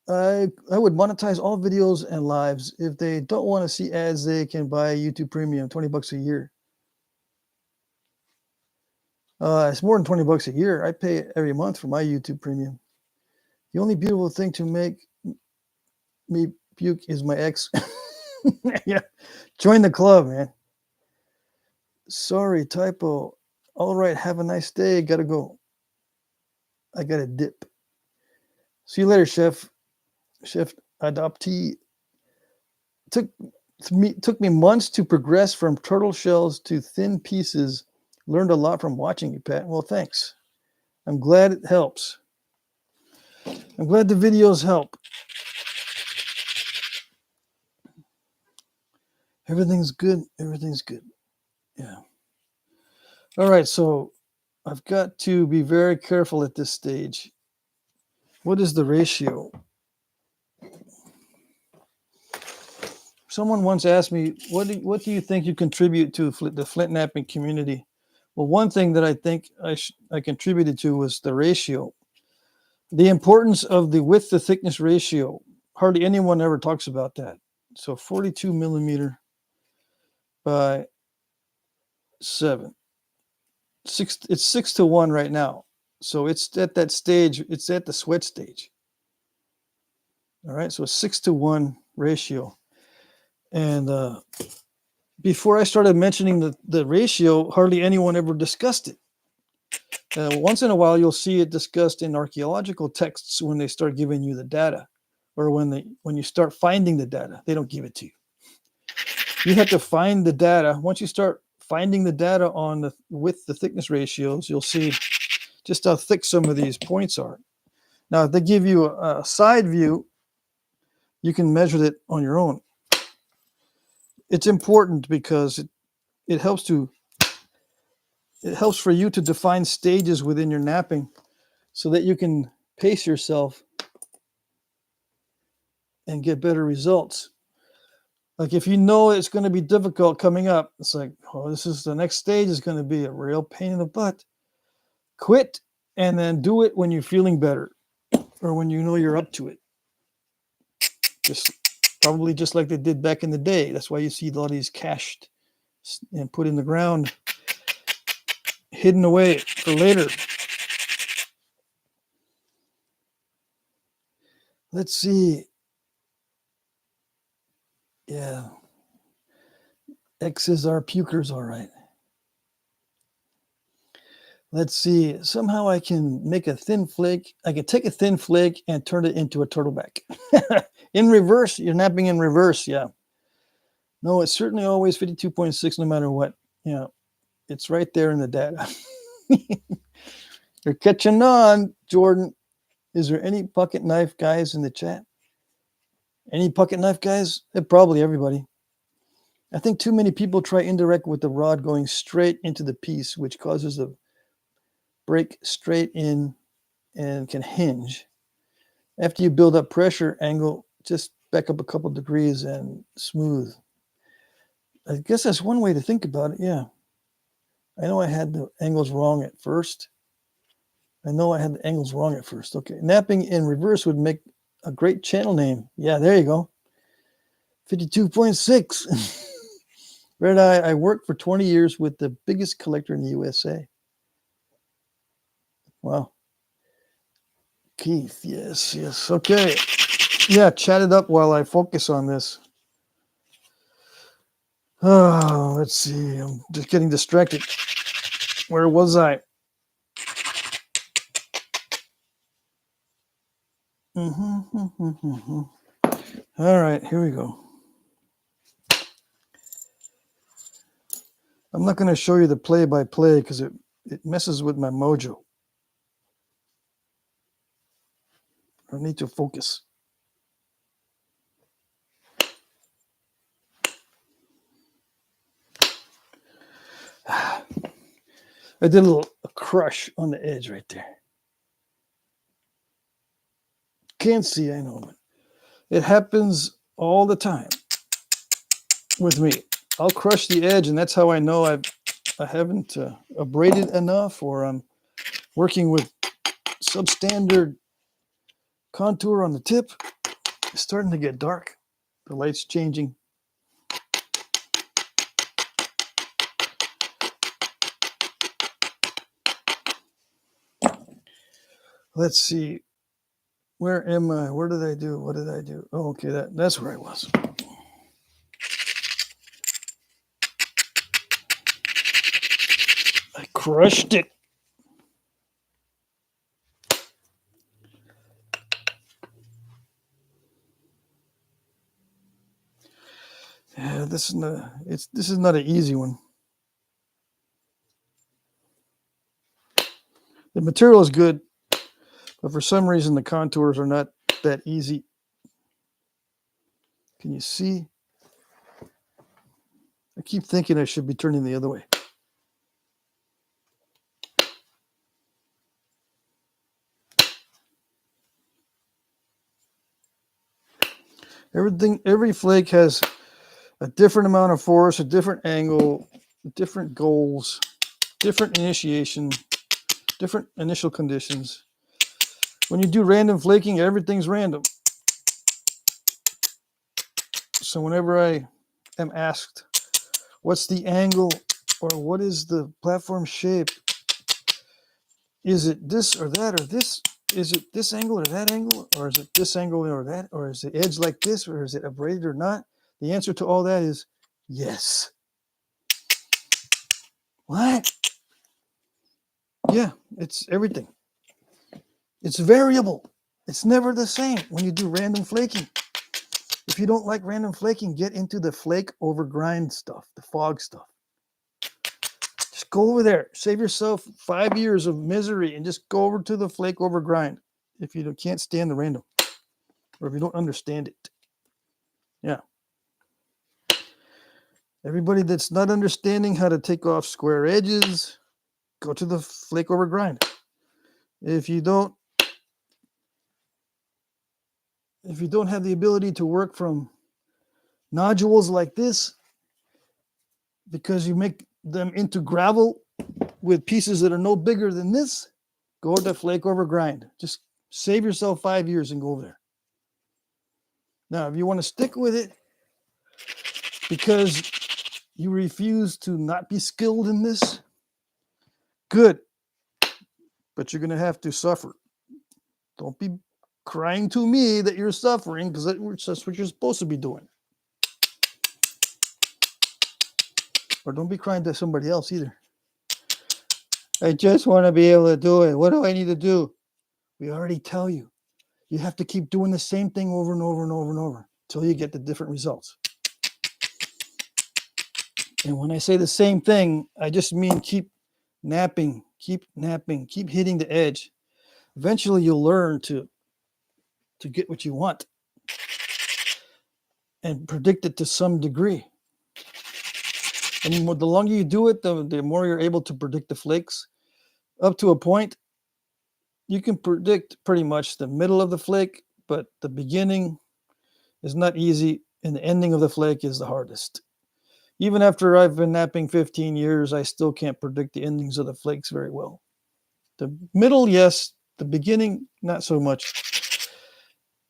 I would monetize all videos and lives. If they don't want to see ads, they can buy YouTube Premium, $20 a year. It's more than $20 a year. I pay every month for my YouTube Premium. The only beautiful thing to make me puke is my ex. Yeah, join the club, man. Sorry, typo. All right, have a nice day. Gotta go. I gotta dip. See you later, chef. Chef adoptee. Took me months to progress from turtle shells to thin pieces. Learned a lot from watching you, Pat. Well, thanks. I'm glad it helps. I'm glad the videos help. Everything's good. Everything's good. Yeah. All right, so I've got to be very careful at this stage. What is the ratio? Someone once asked me, what do you think you contribute to the flint knapping community? Well, one thing that I think I contributed to was the ratio. The importance of the width to thickness ratio. Hardly anyone ever talks about that. So 42 millimeter by 7. It's 6-to-1 right now. So it's at that stage, it's at the sweat stage. All right, so a 6-to-1 ratio. And before I started mentioning the ratio, hardly anyone ever discussed it. Once in a while, you'll see it discussed in archaeological texts when they start giving you the data, or when you start finding the data. They don't give it to you. You have to find the data. Once you start finding the data on the width to thickness ratios, you'll see just how thick some of these points are. Now, if they give you a side view, you can measure it on your own. It's important because it helps for you to define stages within your knapping so that you can pace yourself and get better results. Like if you know it's going to be difficult coming up, it's like, oh, this is the next stage is going to be a real pain in the butt. Quit and then do it when you're feeling better or when you know you're up to it. Probably just like they did back in the day. That's why you see a lot of these cached and put in the ground, hidden away for later. Let's see. Yeah. X's are pukers, all right. Let's see. Somehow I can make a thin flake. I can take a thin flake and turn it into a turtleback. In reverse. You're knapping in reverse. Yeah. No, it's certainly always 52.6 no matter what. Yeah. It's right there in the data. You're catching on, Jordan. Is there any pocket knife guys in the chat? Any pocket knife guys? Probably everybody. I think too many people try indirect with the rod going straight into the piece, which causes a break straight in and can hinge. After you build up pressure, angle, just back up a couple degrees and smooth. I guess that's one way to think about it, yeah. I know I had the angles wrong at first. Okay, knapping in reverse would make a great channel name. Yeah, there you go. 52.6. Red Eye, I worked for 20 years with the biggest collector in the USA. Wow. Keith, yes. Okay. Yeah, chat it up while I focus on this. Oh, let's see. I'm just getting distracted. Where was I? All right, here we go. I'm not going to show you the play-by-play because it messes with my mojo. I need to focus. I did a crush on the edge right there. Can't see, I know, but it happens all the time with me. I'll crush the edge, and that's how I know I haven't abraded enough, or I'm working with substandard contour on the tip. It's starting to get dark. The light's changing. Let's see. Where am I? Where did I do? What did I do? Oh, okay, that's where I was. I crushed it. Yeah, this is not an easy one. The material is good, but for some reason the contours are not that easy. Can you see? I keep thinking I should be turning the other way. Every flake has a different amount of force, a different angle, different goals, different initiation, different initial conditions. When you do random flaking, everything's random. So whenever I am asked, what's the angle or what is the platform shape? Is it this or that or this? Is it this angle or that angle? Or is it this angle or that? Or is the edge like this? Or is it abraded or not? The answer to all that is yes. What? Yeah, it's everything. It's variable. It's never the same when you do random flaking. If you don't like random flaking, get into the flake over grind stuff, the fog stuff. Just go over there. Save yourself 5 years of misery and just go over to the flake over grind if you can't stand the random or if you don't understand it. Yeah. Everybody that's not understanding how to take off square edges, go to the flake over grind. If you don't have the ability to work from nodules like this, because you make them into gravel with pieces that are no bigger than this, go to flake over grind. Just save yourself 5 years and go over there. Now, if you want to stick with it because you refuse to not be skilled in this, good. But you're going to have to suffer. Don't be crying to me that you're suffering, because that's what you're supposed to be doing. Or don't be crying to somebody else either. I just want to be able to do it. What do I need to do? We already tell you. You have to keep doing the same thing over and over and over and over until you get the different results. And when I say the same thing, I just mean keep napping, keep hitting the edge. Eventually you'll learn to get what you want and predict it to some degree. And the longer you do it, the more you're able to predict the flakes. Up to a point, you can predict pretty much the middle of the flake, but the beginning is not easy, and the ending of the flake is the hardest. Even after I've been napping 15 years, I still can't predict the endings of the flakes very well. The middle, yes. The beginning, not so much.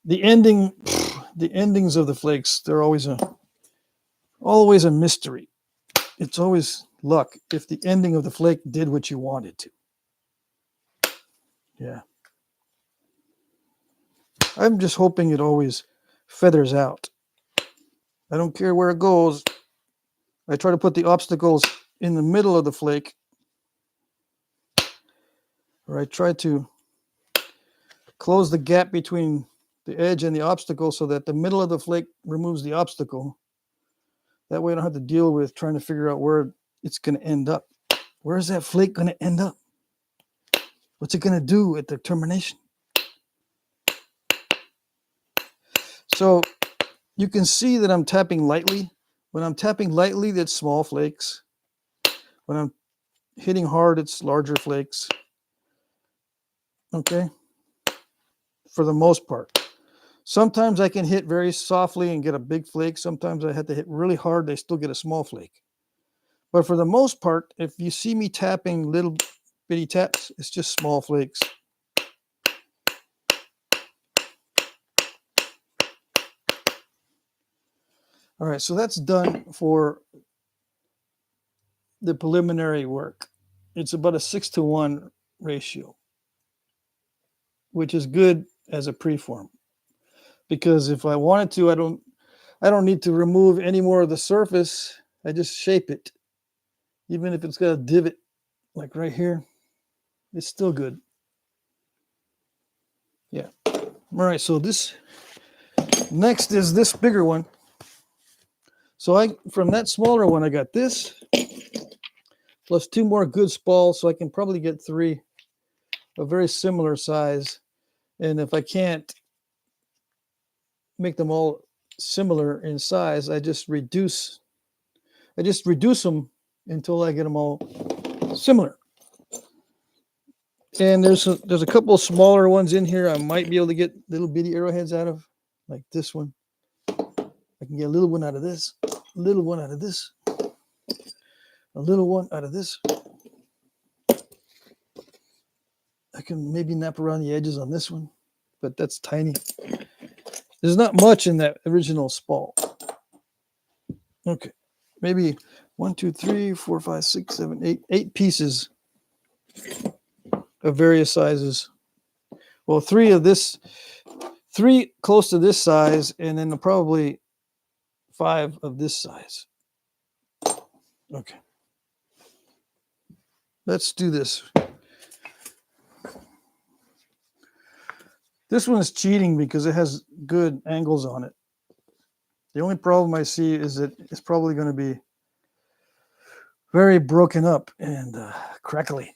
The endings of the flakes, they're always a mystery. It's always luck if the ending of the flake did what you wanted to. Yeah. I'm just hoping it always feathers out. I don't care where it goes. I try to put the obstacles in the middle of the flake, or I try to close the gap between the edge and the obstacle so that the middle of the flake removes the obstacle. That way I don't have to deal with trying to figure out where it's going to end up. Where is that flake going to end up? What's it going to do at the termination? So you can see that I'm tapping lightly. When I'm tapping lightly, that's small flakes. When I'm hitting hard, it's larger flakes. Okay? For the most part. Sometimes I can hit very softly and get a big flake. Sometimes I have to hit really hard. They still get a small flake. But for the most part, if you see me tapping little bitty taps, it's just small flakes. All right, so that's done for the preliminary work. It's about a 6-to-1 ratio, which is good as a preform. Because if I wanted to, I don't need to remove any more of the surface. I just shape it. Even if it's got a divot, like right here, it's still good. Yeah. All right, so this next is this bigger one. So from that smaller one, I got this, plus 2 more good spalls, so I can probably get 3 of very similar size. And if I can't make them all similar in size, I just reduce them until I get them all similar. And there's a couple of smaller ones in here I might be able to get little bitty arrowheads out of, like this one. I can get a little one out of this. little one out of this, a little one out of this. I can maybe nap around the edges on this one, but that's tiny. There's not much in that original spall. Okay, maybe 1, 2, 3, 4, 5, 6, 7, 8 pieces of various sizes. Well, 3 of this, 3 close to this size, and then probably 5 of this size. Okay. Let's do this. This one is cheating because it has good angles on it. The only problem I see is that it's probably going to be very broken up and crackly.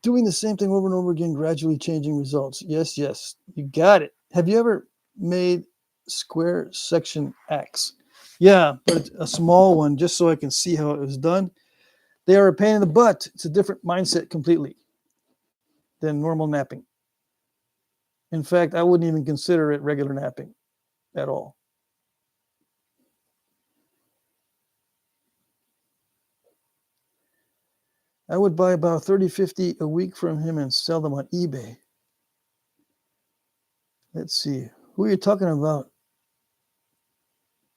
Doing the same thing over and over again, gradually changing results. Yes, yes, you got it. Have you ever made square section axe? Yeah, but a small one, just so I can see how it was done. They are a pain in the butt. It's a different mindset completely than normal knapping. In fact, I wouldn't even consider it regular knapping at all. I would buy about 30, 50 a week from him and sell them on eBay. Let's see. Who are you talking about?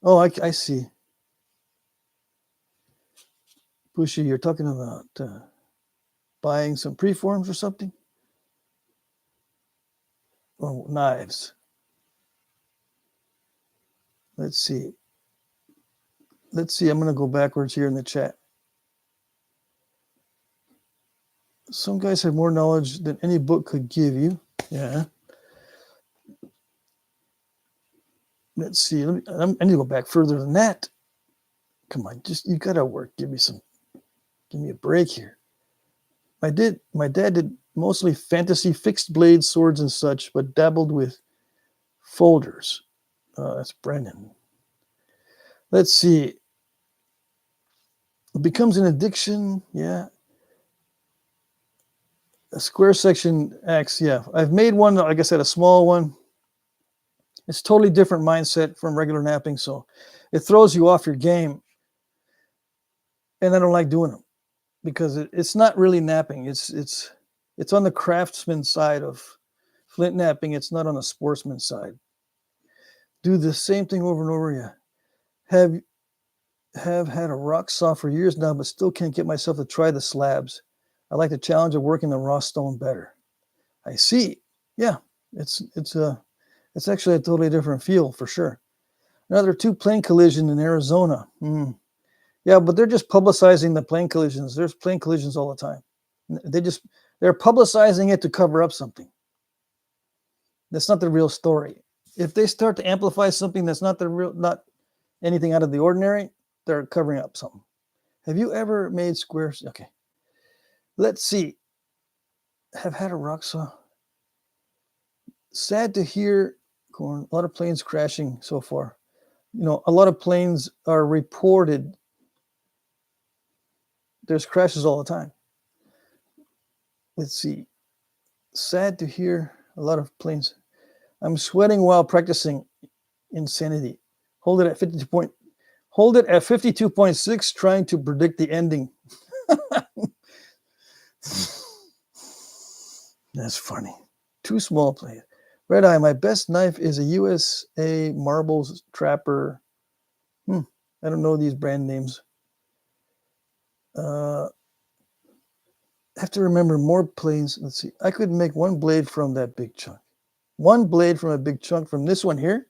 Oh, I see. Bushy, you're talking about buying some preforms or something? Oh, knives. Let's see. Let's see. I'm going to go backwards here in the chat. Some guys have more knowledge than any book could give you. Yeah. Let's see. I need to go back further than that. Come on, you got to work. Give me a break here. My dad did mostly fantasy fixed blade swords and such, but dabbled with folders. That's Brennan. Let's see. It becomes an addiction. Yeah. A square section axe. Yeah. I've made one, like I said, a small one. It's totally different mindset from regular knapping, so it throws you off your game. And I don't like doing them because it's not really knapping. It's on the craftsman side of flint knapping. It's not on the sportsman side. Do the same thing over and over. Yeah. Have had a rock saw for years now, but still can't get myself to try the slabs. I like the challenge of working the raw stone better. I see. Yeah, it's actually a totally different feel for sure. Another 2 plane collision in Arizona. Yeah, but they're just publicizing the plane collisions. There's plane collisions all the time. They're publicizing it to cover up something. That's not the real story. If they start to amplify something that's not anything out of the ordinary, they're covering up something. Have you ever made squares? Okay. Let's see. Have had a rock saw. Sad to hear, Corn, a lot of planes crashing so far. A lot of planes are reported. There's crashes all the time. Let's see. Sad to hear a lot of planes. I'm sweating while practicing. Insanity. Hold it at 52.6, trying to predict the ending. That's funny. 2 small planes. Red Eye, my best knife is a USA Marbles Trapper. I don't know these brand names. Have to remember more planes. Let's see. I could make 1 blade from that big chunk. 1 blade from a big chunk from this one here.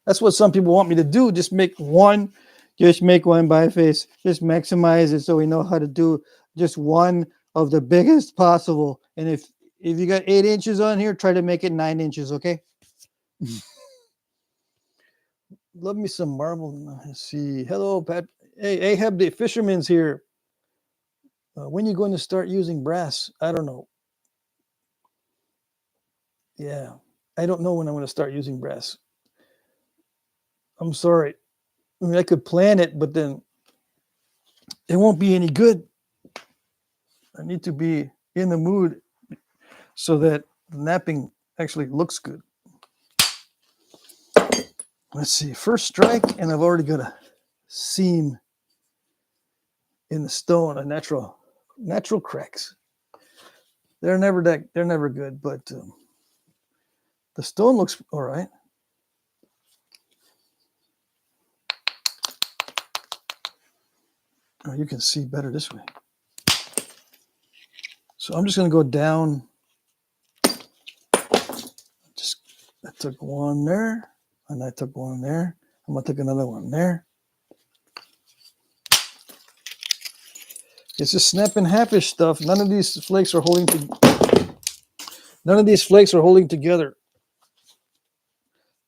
That's what some people want me to do. Just make one. Just make one biface. Just maximize it so we know how to do just one of the biggest possible. And if you got 8 inches on here, try to make it 9 inches, okay? Love me some marble. Let's see. Hello, Pat. Hey, Ahab, the fisherman's here. When you going to start using brass? I don't know. Yeah, I don't know when I'm going to start using brass. I'm sorry. I mean, I could plan it, but then it won't be any good. I need to be in the mood so that the knapping actually looks good. Let's see. First strike, and I've already got seam in the stone, a natural cracks. They're never good, but the stone looks all right. Oh, you can see better this way. So I'm just going to go down. I took one there, and I took one there. I'm going to take another one there. It's just snapping halfish stuff. None of these flakes are holding together.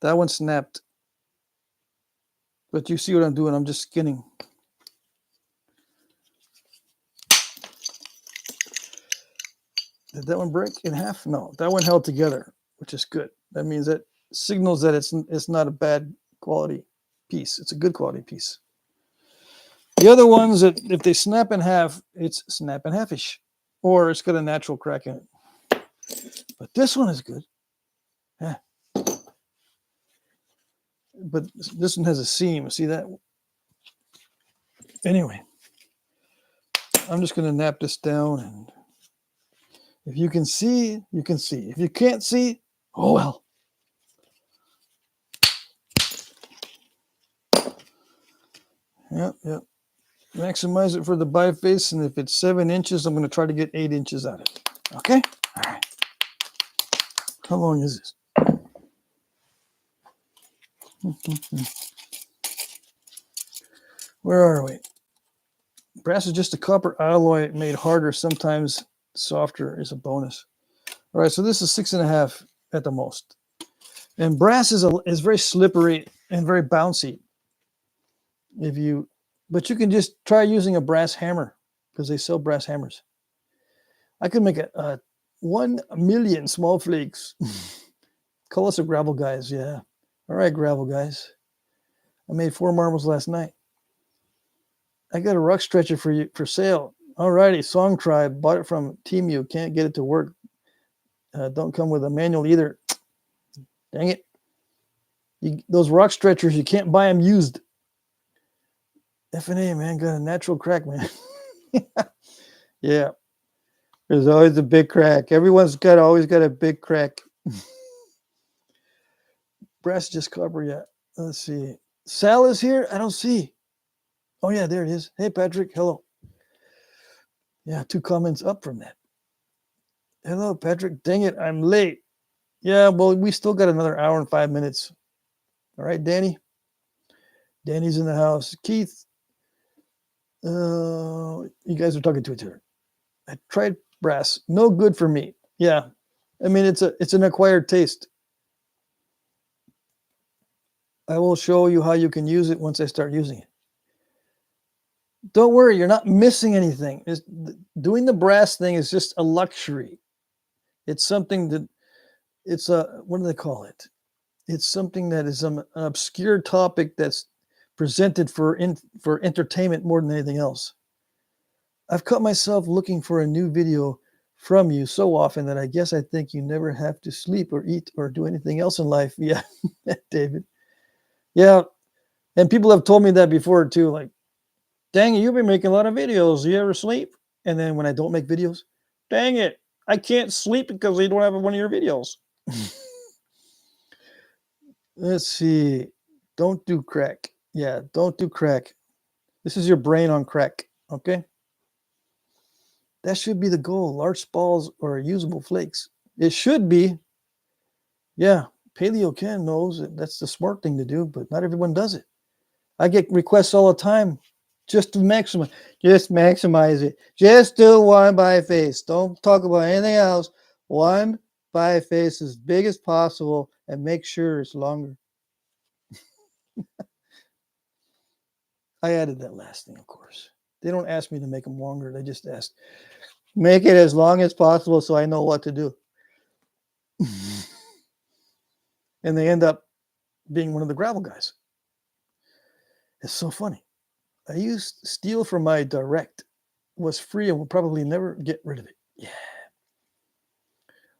That one snapped. But you see what I'm doing. I'm just skinning. Did that one break in half? No, that one held together, which is good. That means that signals that it's not a bad quality piece. It's a good quality piece. The other ones, that if they snap in half, it's snap in halfish, or it's got a natural crack in it. But this one is good. Yeah. But this one has a seam. See that? Anyway, I'm just going to nap this down, and if you can see, you can see. If you can't see, oh well. Yep. Maximize it for the biface, and if it's 7 inches, I'm going to try to get 8 inches out of it. Okay? All right. How long is this? Where are we? Brass is just a copper alloy made harder, sometimes softer is a bonus. All right, so this is 6.5 at the most. And brass is very slippery and very bouncy. But you can just try using a brass hammer, because they sell brass hammers. I could make a 1 million small flakes. Call us a gravel guys, yeah. All right, gravel guys. I made 4 marbles last night. I got a rock stretcher for you for sale. All righty, Song Tribe. Bought it from Temu. Can't get it to work. Don't come with a manual either. Dang it. Those rock stretchers, you can't buy them used. F&A, man, got a natural crack, man. Yeah. There's always a big crack. Everyone's always got a big crack. Brass just copper, yeah. Let's see. Sal is here? I don't see. Oh, yeah, there it is. Hey, Patrick. Hello. Yeah, 2 comments up from that. Hello, Patrick. Dang it, I'm late. Yeah, well, we still got another hour and 5 minutes. All right, Danny. Danny's in the house. Keith. You guys are talking to each other. I tried brass. No good for me. Yeah. I mean, it's an acquired taste. I will show you how you can use it once I start using it. Don't worry, you're not missing anything. Doing the brass thing is just a luxury. It's something that what do they call it? It's something that is an obscure topic that's presented for entertainment more than anything else. I've caught myself looking for a new video from you so often that I guess I think you never have to sleep or eat or do anything else in life. Yeah, David. Yeah, and people have told me that before too. Like, dang it, you've been making a lot of videos. Do you ever sleep? And then when I don't make videos, dang it, I can't sleep because you don't have one of your videos. Let's see. Don't do crack. Yeah, don't do crack. This is your brain on crack, okay? That should be the goal. Large spalls or usable flakes. It should be. Yeah, Paleo Ken knows that's the smart thing to do, but not everyone does it. I get requests all the time just to maximize. Just maximize it. Just do one biface. Don't talk about anything else. One biface as big as possible and make sure it's longer. I added that last thing, of course. They don't ask me to make them longer. They just ask, make it as long as possible so I know what to do. And they end up being one of the gravel guys. It's so funny. I used steel for my direct. Was free and will probably never get rid of it. Yeah.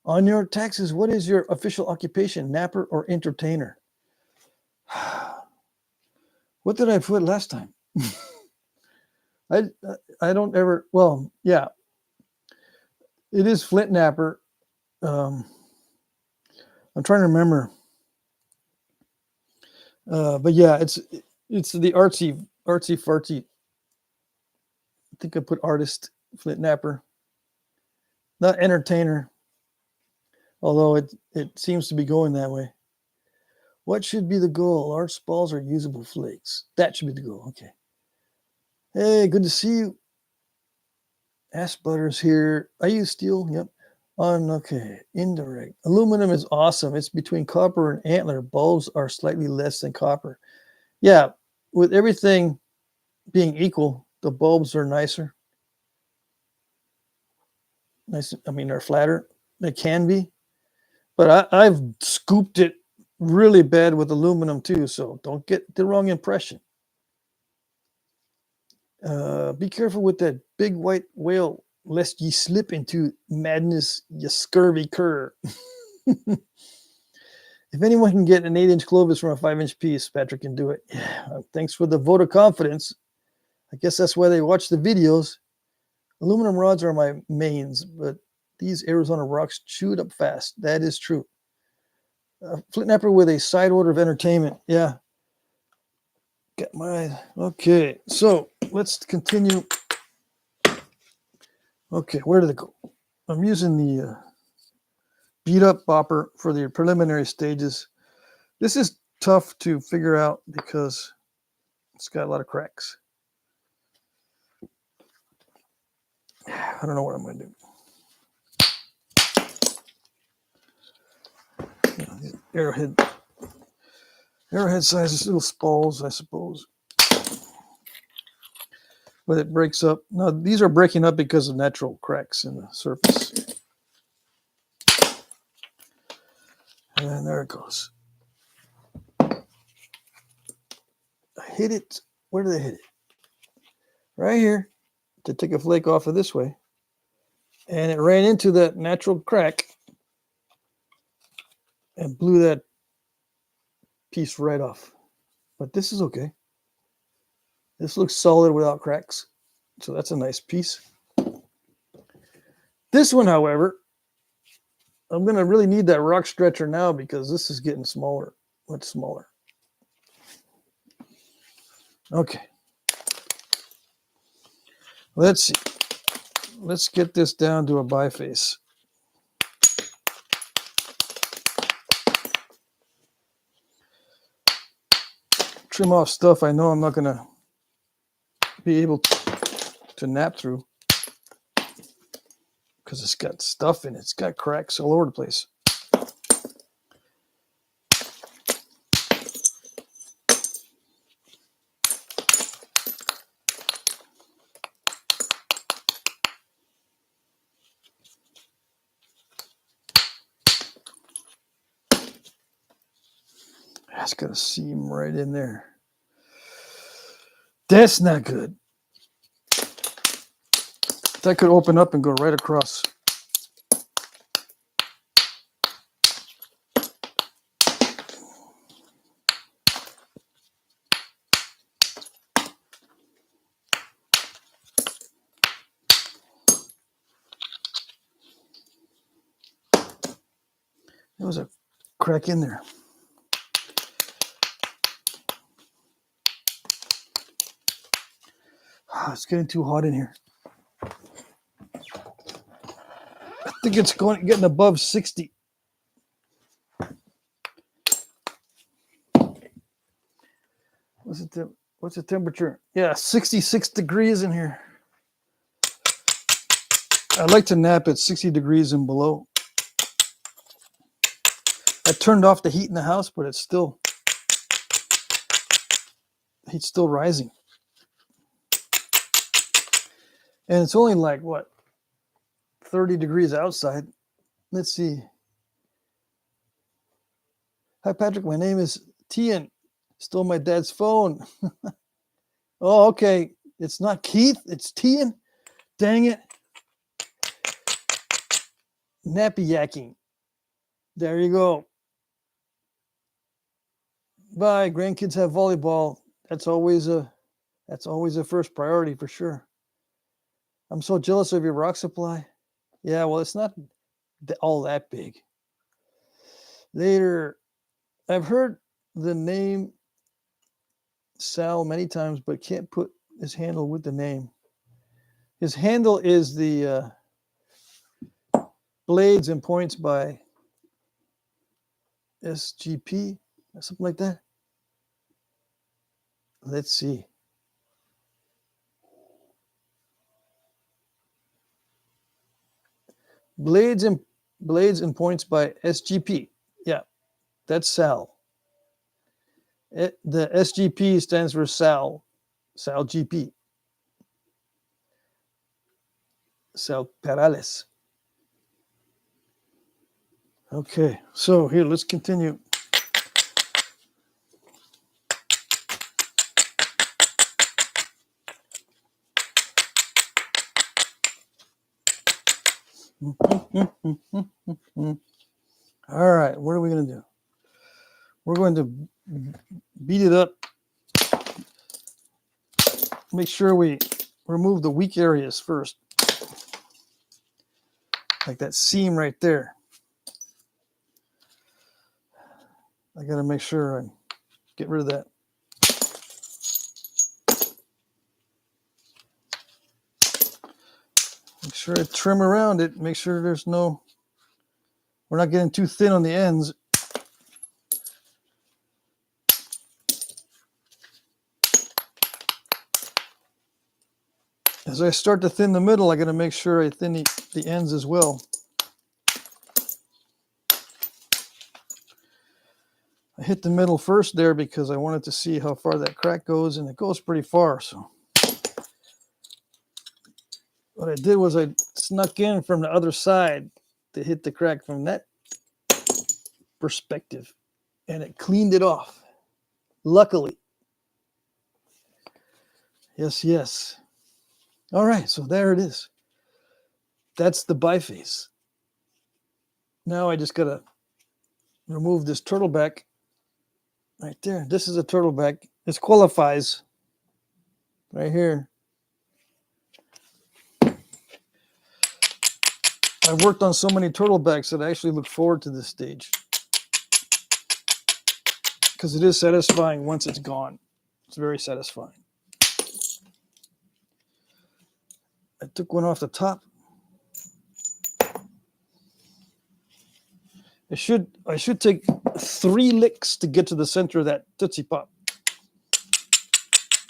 On your taxes, what is your official occupation, napper or entertainer? What did I put last time? I I don't ever. Well, yeah, it is flint knapper. Um, I'm trying to remember. But yeah, it's the artsy fartsy. I think I put artist flint knapper, not entertainer. Although it seems to be going that way. What should be the goal? Large balls or usable flakes? That should be the goal. Okay. Hey, good to see you. Ash Butters here. I use steel. Yep. Okay. Indirect. Aluminum is awesome. It's between copper and antler. Bulbs are slightly less than copper. Yeah. With everything being equal, the bulbs are nicer. Nice. I mean, they're flatter. They can be. But I've scooped it really bad with aluminum too. So don't get the wrong impression. Be careful with that big white whale, lest ye slip into madness, ye scurvy cur. If anyone can get an 8-inch Clovis from a 5-inch piece, Patrick can do it. Yeah, thanks for the vote of confidence. I guess that's why they watch the videos. Aluminum rods are my mains, but these Arizona rocks chew it up fast. That is true. Flint knapper with a side order of entertainment. Yeah. Got my. Okay, so let's continue. Okay, where did it go? I'm using the beat up bopper for the preliminary stages. This is tough to figure out because it's got a lot of cracks. I don't know what I'm going to do. Arrowhead sizes, little spalls, I suppose. But it breaks up. No, these are breaking up because of natural cracks in the surface. And there it goes. I hit it. Where did I hit it? Right here to take a flake off of this way. And it ran into that natural crack and blew that piece right off. But this is okay. This looks solid without cracks. So that's a nice piece. This one, however, I'm going to really need that rock stretcher now because this is getting smaller, much smaller. Okay. Let's see. Let's get this down to a biface. Trim off stuff I know I'm not going to be able to nap through because it's got stuff in it. It's got cracks all over the place. That's got a seam right in there. That's not good. That could open up and go right across. There was a crack in there. It's getting too hot in here. I think it's getting above 60. What's the temperature? Yeah, 66 degrees in here. I like to nap at 60 degrees and below. I turned off the heat in the house, but it's still heat's still rising. And it's only like what, 30 degrees outside. Let's see. Hi Patrick, my name is Tian. Stole my dad's phone. Oh, okay. It's not Keith, it's Tian. Dang it. Nappy yakking. There you go. Bye. Grandkids have volleyball. That's always a first priority for sure. I'm so jealous of your rock supply. Yeah, well, it's not all that big. Later, I've heard the name Sal many times, but can't put his handle with the name. His handle is the blades and points by SGP or something like that. Let's see. Blades and points by SGP. Yeah, that's Sal. The SGP stands for Sal GP. Sal Perales. Okay, so here, let's continue. All right, what are we going to do? We're going to beat it up. Make sure we remove the weak areas first. Like that seam right there. I got to make sure I get rid of that. Make sure I trim around it. Make sure we're not getting too thin on the ends. As I start to thin the middle, I got to make sure I thin the ends as well. I hit the middle first there because I wanted to see how far that crack goes, and it goes pretty far. So what I did was I snuck in from the other side to hit the crack from that perspective, and it cleaned it off. Luckily. Yes, yes. All right, so there it is. That's the biface. Now I just got to remove this turtleback right there. This is a turtleback. This qualifies right here. I've worked on so many turtlebacks that I actually look forward to this stage because it is satisfying once it's gone. It's very satisfying. I took one off the top. I should take 3 licks to get to the center of that Tootsie Pop.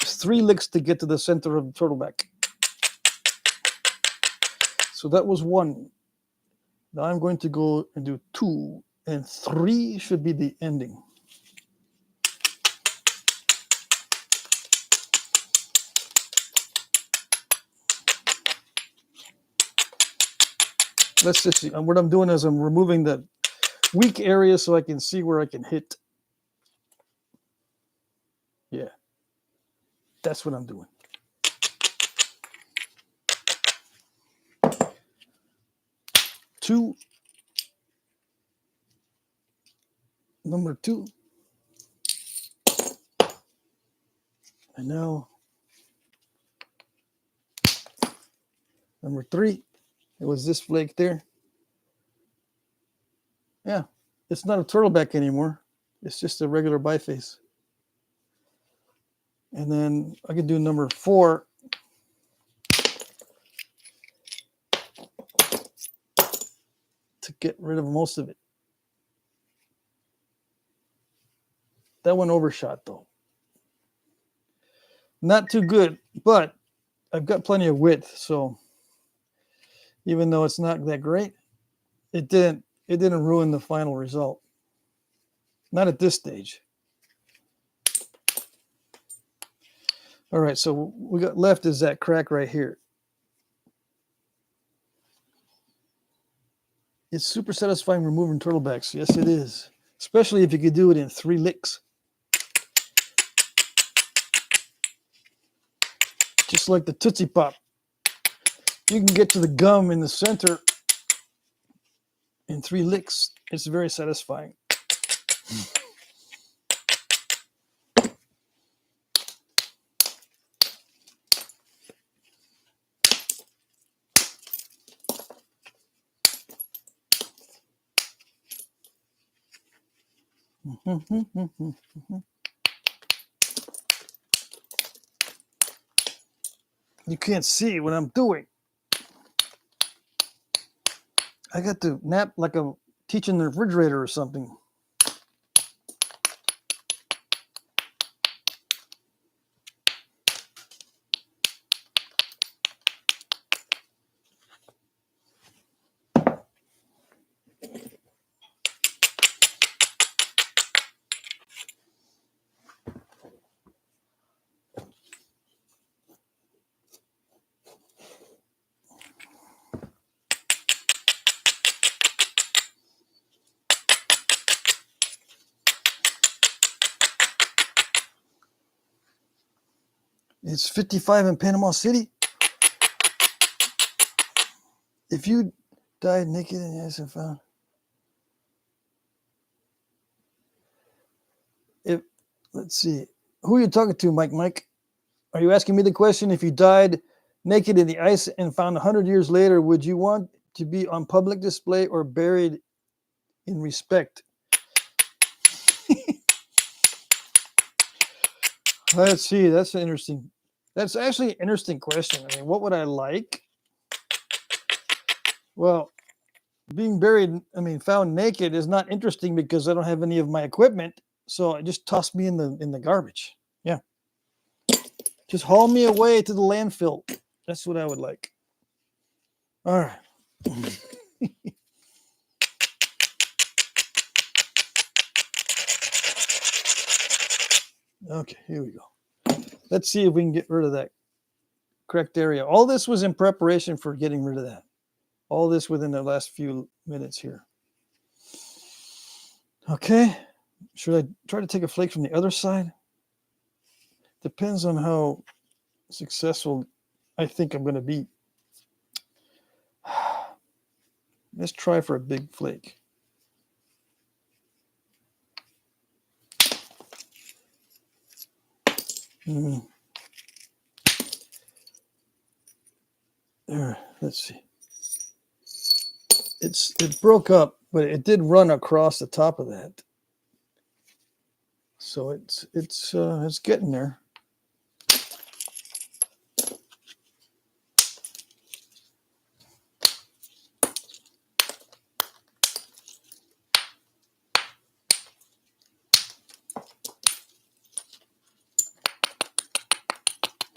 3 licks to get to the center of the turtleback. So that was 1. Now I'm going to go and do 2, and 3 should be the ending. Let's just see. What I'm doing is I'm removing the weak area so I can see where I can hit. Yeah, that's what I'm doing. Two, number 2, and now number 3. It was this flake there. Yeah, it's not a turtleback anymore. It's just a regular biface. And then I can do number 4. To get rid of most of it. That one overshot though. Not too good, but I've got plenty of width, so even though it's not that great, it didn't ruin the final result. Not at this stage. All right, so what we got left is that crack right here. It's super satisfying removing turtlebacks. Yes, it is. Especially if you could do it in 3 licks. Just like the Tootsie Pop. You can get to the gum in the center in 3 licks. It's very satisfying. You can't see what I'm doing. I got to nap like I'm teaching the refrigerator or something. It's 55 in Panama City. If you died naked and yes and found. Let's see. Who are you talking to, Mike? Are you asking me the question? If you died naked in the ice and found 100 years later, would you want to be on public display or buried in respect? Let's see. That's actually an interesting question. I mean, what would I like? Well, being found naked is not interesting because I don't have any of my equipment. So just toss me in the garbage. Yeah. Just haul me away to the landfill. That's what I would like. All right. Okay, here we go. Let's see if we can get rid of that correct area. All this was in preparation for getting rid of that. All this within the last few minutes here. Okay. Should I try to take a flake from the other side? Depends on how successful I think I'm going to be. Let's try for a big flake. There, let's see. It broke up, but it did run across the top of that. So it's getting there.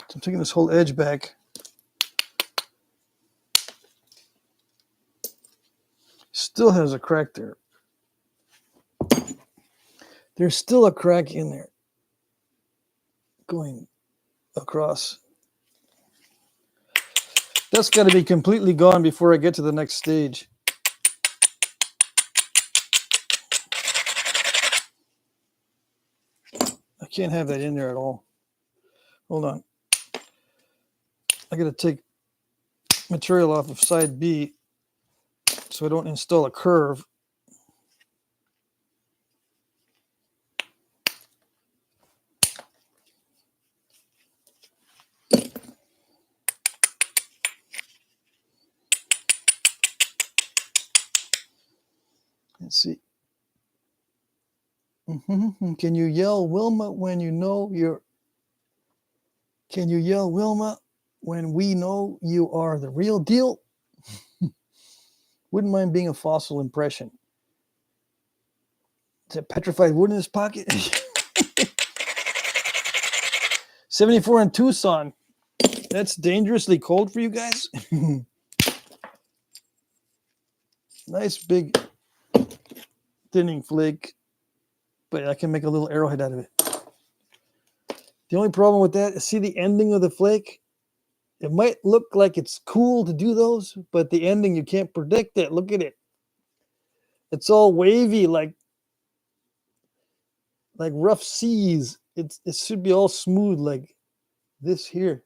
So I'm taking this whole edge back. Still has a crack there. There's still a crack in there going across. That's got to be completely gone before I get to the next stage. I can't have that in there at all. Hold on. I got to take material off of side B so I don't install a curve. Let's see. Can you yell Wilma when you know you're... Can you yell Wilma when we know you are the real deal? Wouldn't mind being a fossil impression. Is that petrified wood in his pocket? 74 in Tucson. That's dangerously cold for you guys. Nice big thinning flake, but I can make a little arrowhead out of it. The only problem with that is, see the ending of the flake? It might look like it's cool to do those, but the ending, you can't predict it. Look at it. It's all wavy, like rough seas. It should be all smooth like this here.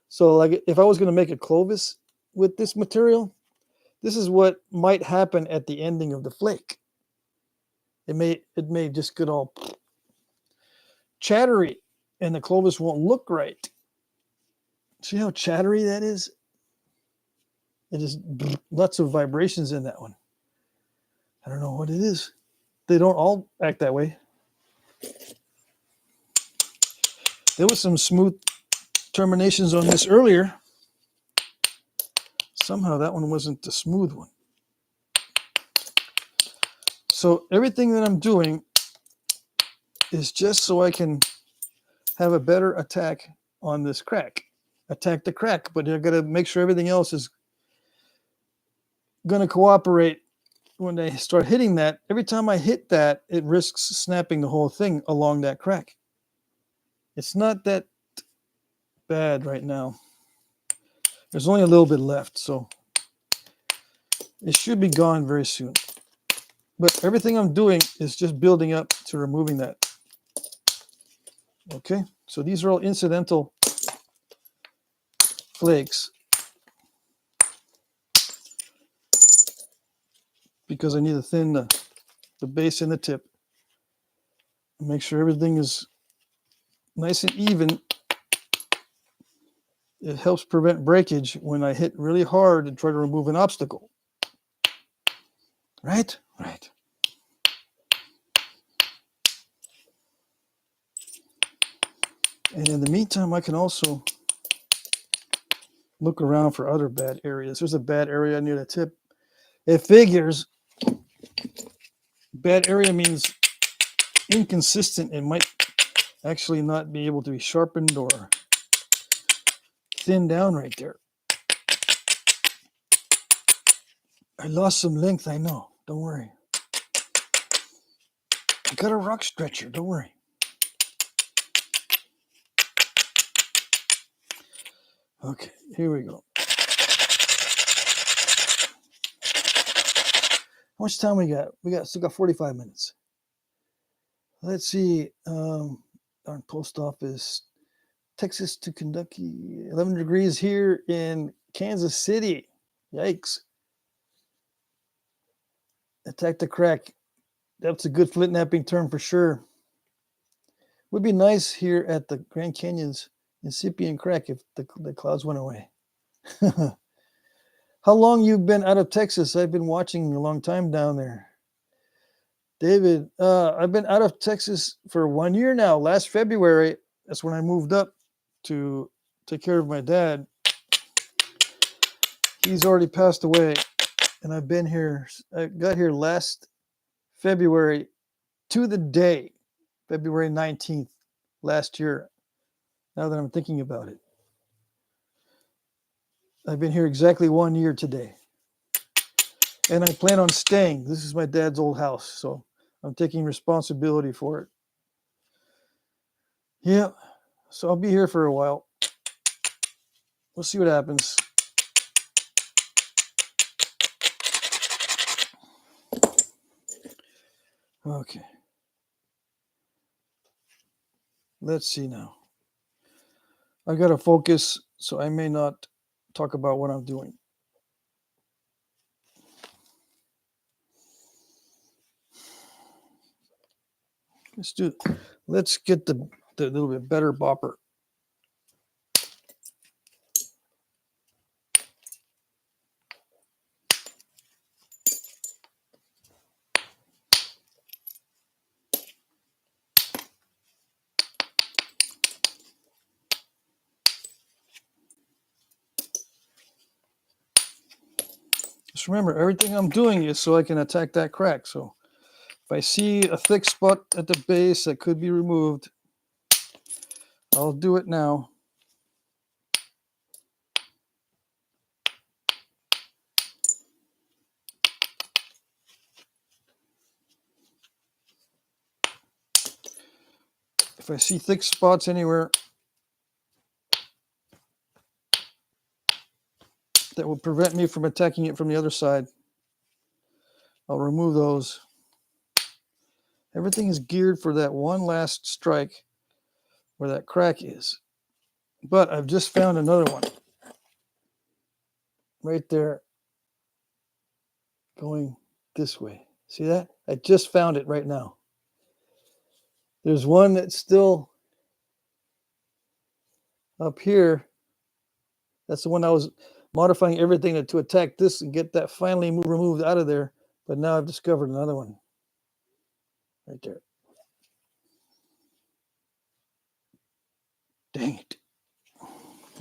So like if I was going to make a Clovis with this material, this is what might happen at the ending of the flake. It may just get all chattery and the Clovis won't look right. See how chattery that is? It is lots of vibrations in that one. I don't know what it is. they don't all act that way. There was some smooth terminations on this earlier. Somehow that one wasn't the smooth one. So everything that I'm doing is just so I can have a better attack on this crack. Attack the crack, but I got to make sure everything else is going to cooperate when they start hitting that. Every time I hit that, it risks snapping the whole thing along that crack. It's not that bad right now. There's only a little bit left, so it should be gone very soon. But everything I'm doing is just building up to removing that. Okay, so these are all incidental flakes because I need to thin the base and the tip. Make sure everything is nice and even. It helps prevent breakage when I hit really hard and try to remove an obstacle. Right? Right. And in the meantime, I can also look around for other bad areas. There's a bad area near the tip. It figures bad area means inconsistent and might actually not be able to be sharpened or thinned down right there. I lost some length, I know. Don't worry. I got a rock stretcher. Don't worry. Okay, here we go. How much time we got? We still got 45 minutes. Let's see. Our post office, Texas to Kentucky, 11 degrees here in Kansas City. Yikes. Attack the crack. That's a good flint knapping term for sure. Would be nice here at the Grand Canyon's incipient crack if the clouds went away. How long you've been out of Texas? I've been watching a long time down there. David, I've been out of Texas for 1 year now. Last February, that's when I moved up to take care of my dad. He's already passed away, and I've been here. I got here last February to the day, February 19th, last year, now that I'm thinking about it. I've been here exactly 1 year today. And I plan on staying. This is my dad's old house, so I'm taking responsibility for it. Yeah, so I'll be here for a while. We'll see what happens. Okay. Let's see now. I got to focus, so I may not talk about what I'm doing. Let's get the little bit better bopper. Just remember, everything I'm doing is so I can attack that crack. So if I see a thick spot at the base that could be removed, I'll do it now. If I see thick spots anywhere that will prevent me from attacking it from the other side, I'll remove those. Everything is geared for that one last strike where that crack is. But I've just found another one right there going this way. See that? I just found it right now. There's one that's still up here. That's the one I was modifying everything to attack this and get that finally removed out of there. But now I've discovered another one. right there. Dang it.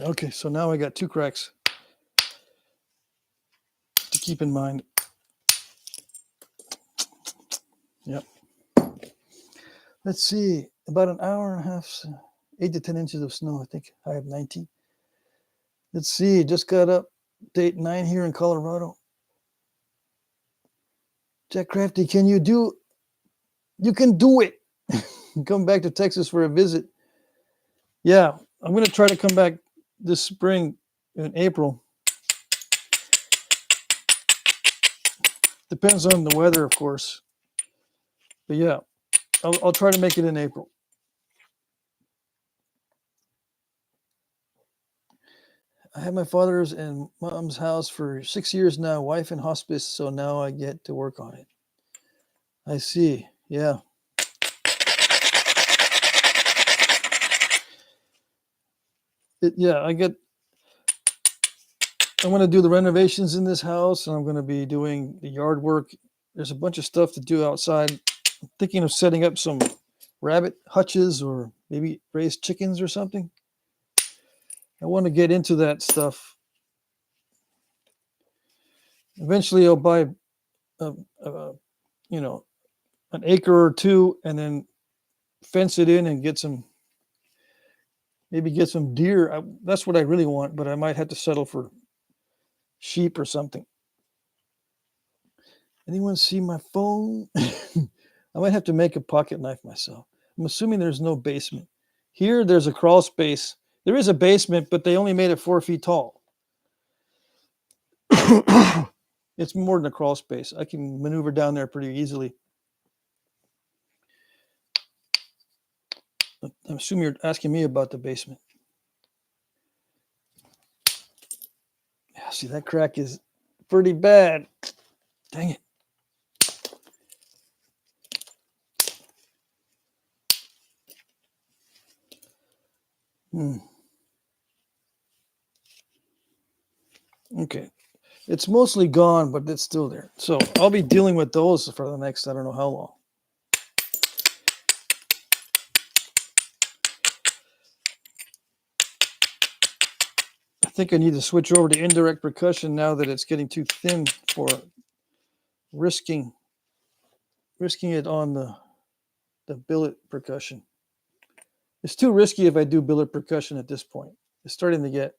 Okay, so now I got 2 cracks to keep in mind. Yep. Let's see, about an hour and a half, 8 to 10 inches of snow. I think I have 19. Let's see, just got up date 9 here in Colorado. Jack Crafty, can you do? You can do it. Come back to Texas for a visit. Yeah, I'm going to try to come back this spring in April. Depends on the weather, of course. But yeah, I'll try to make it in April. I had my father's and mom's house for 6 years now, wife in hospice, so now I get to work on it. I see. Yeah. I'm going to do the renovations in this house, and I'm going to be doing the yard work. There's a bunch of stuff to do outside. I'm thinking of setting up some rabbit hutches or maybe raise chickens or something. I want to get into that stuff. Eventually, I'll buy an acre or 2 and then fence it in and get some deer. That's what I really want, but I might have to settle for sheep or something. Anyone see my phone? I might have to make a pocket knife myself. I'm assuming there's no basement. Here, there's a crawl space. There is a basement, but they only made it 4 feet tall. It's more than a crawl space. I can maneuver down there pretty easily. I'm assuming you're asking me about the basement. Yeah, see, that crack is pretty bad. Dang it. Okay. It's mostly gone, but it's still there. So I'll be dealing with those for the next, I don't know how long. I think I need to switch over to indirect percussion now that it's getting too thin for risking it on the billet percussion. It's too risky if I do billet percussion at this point. It's starting to get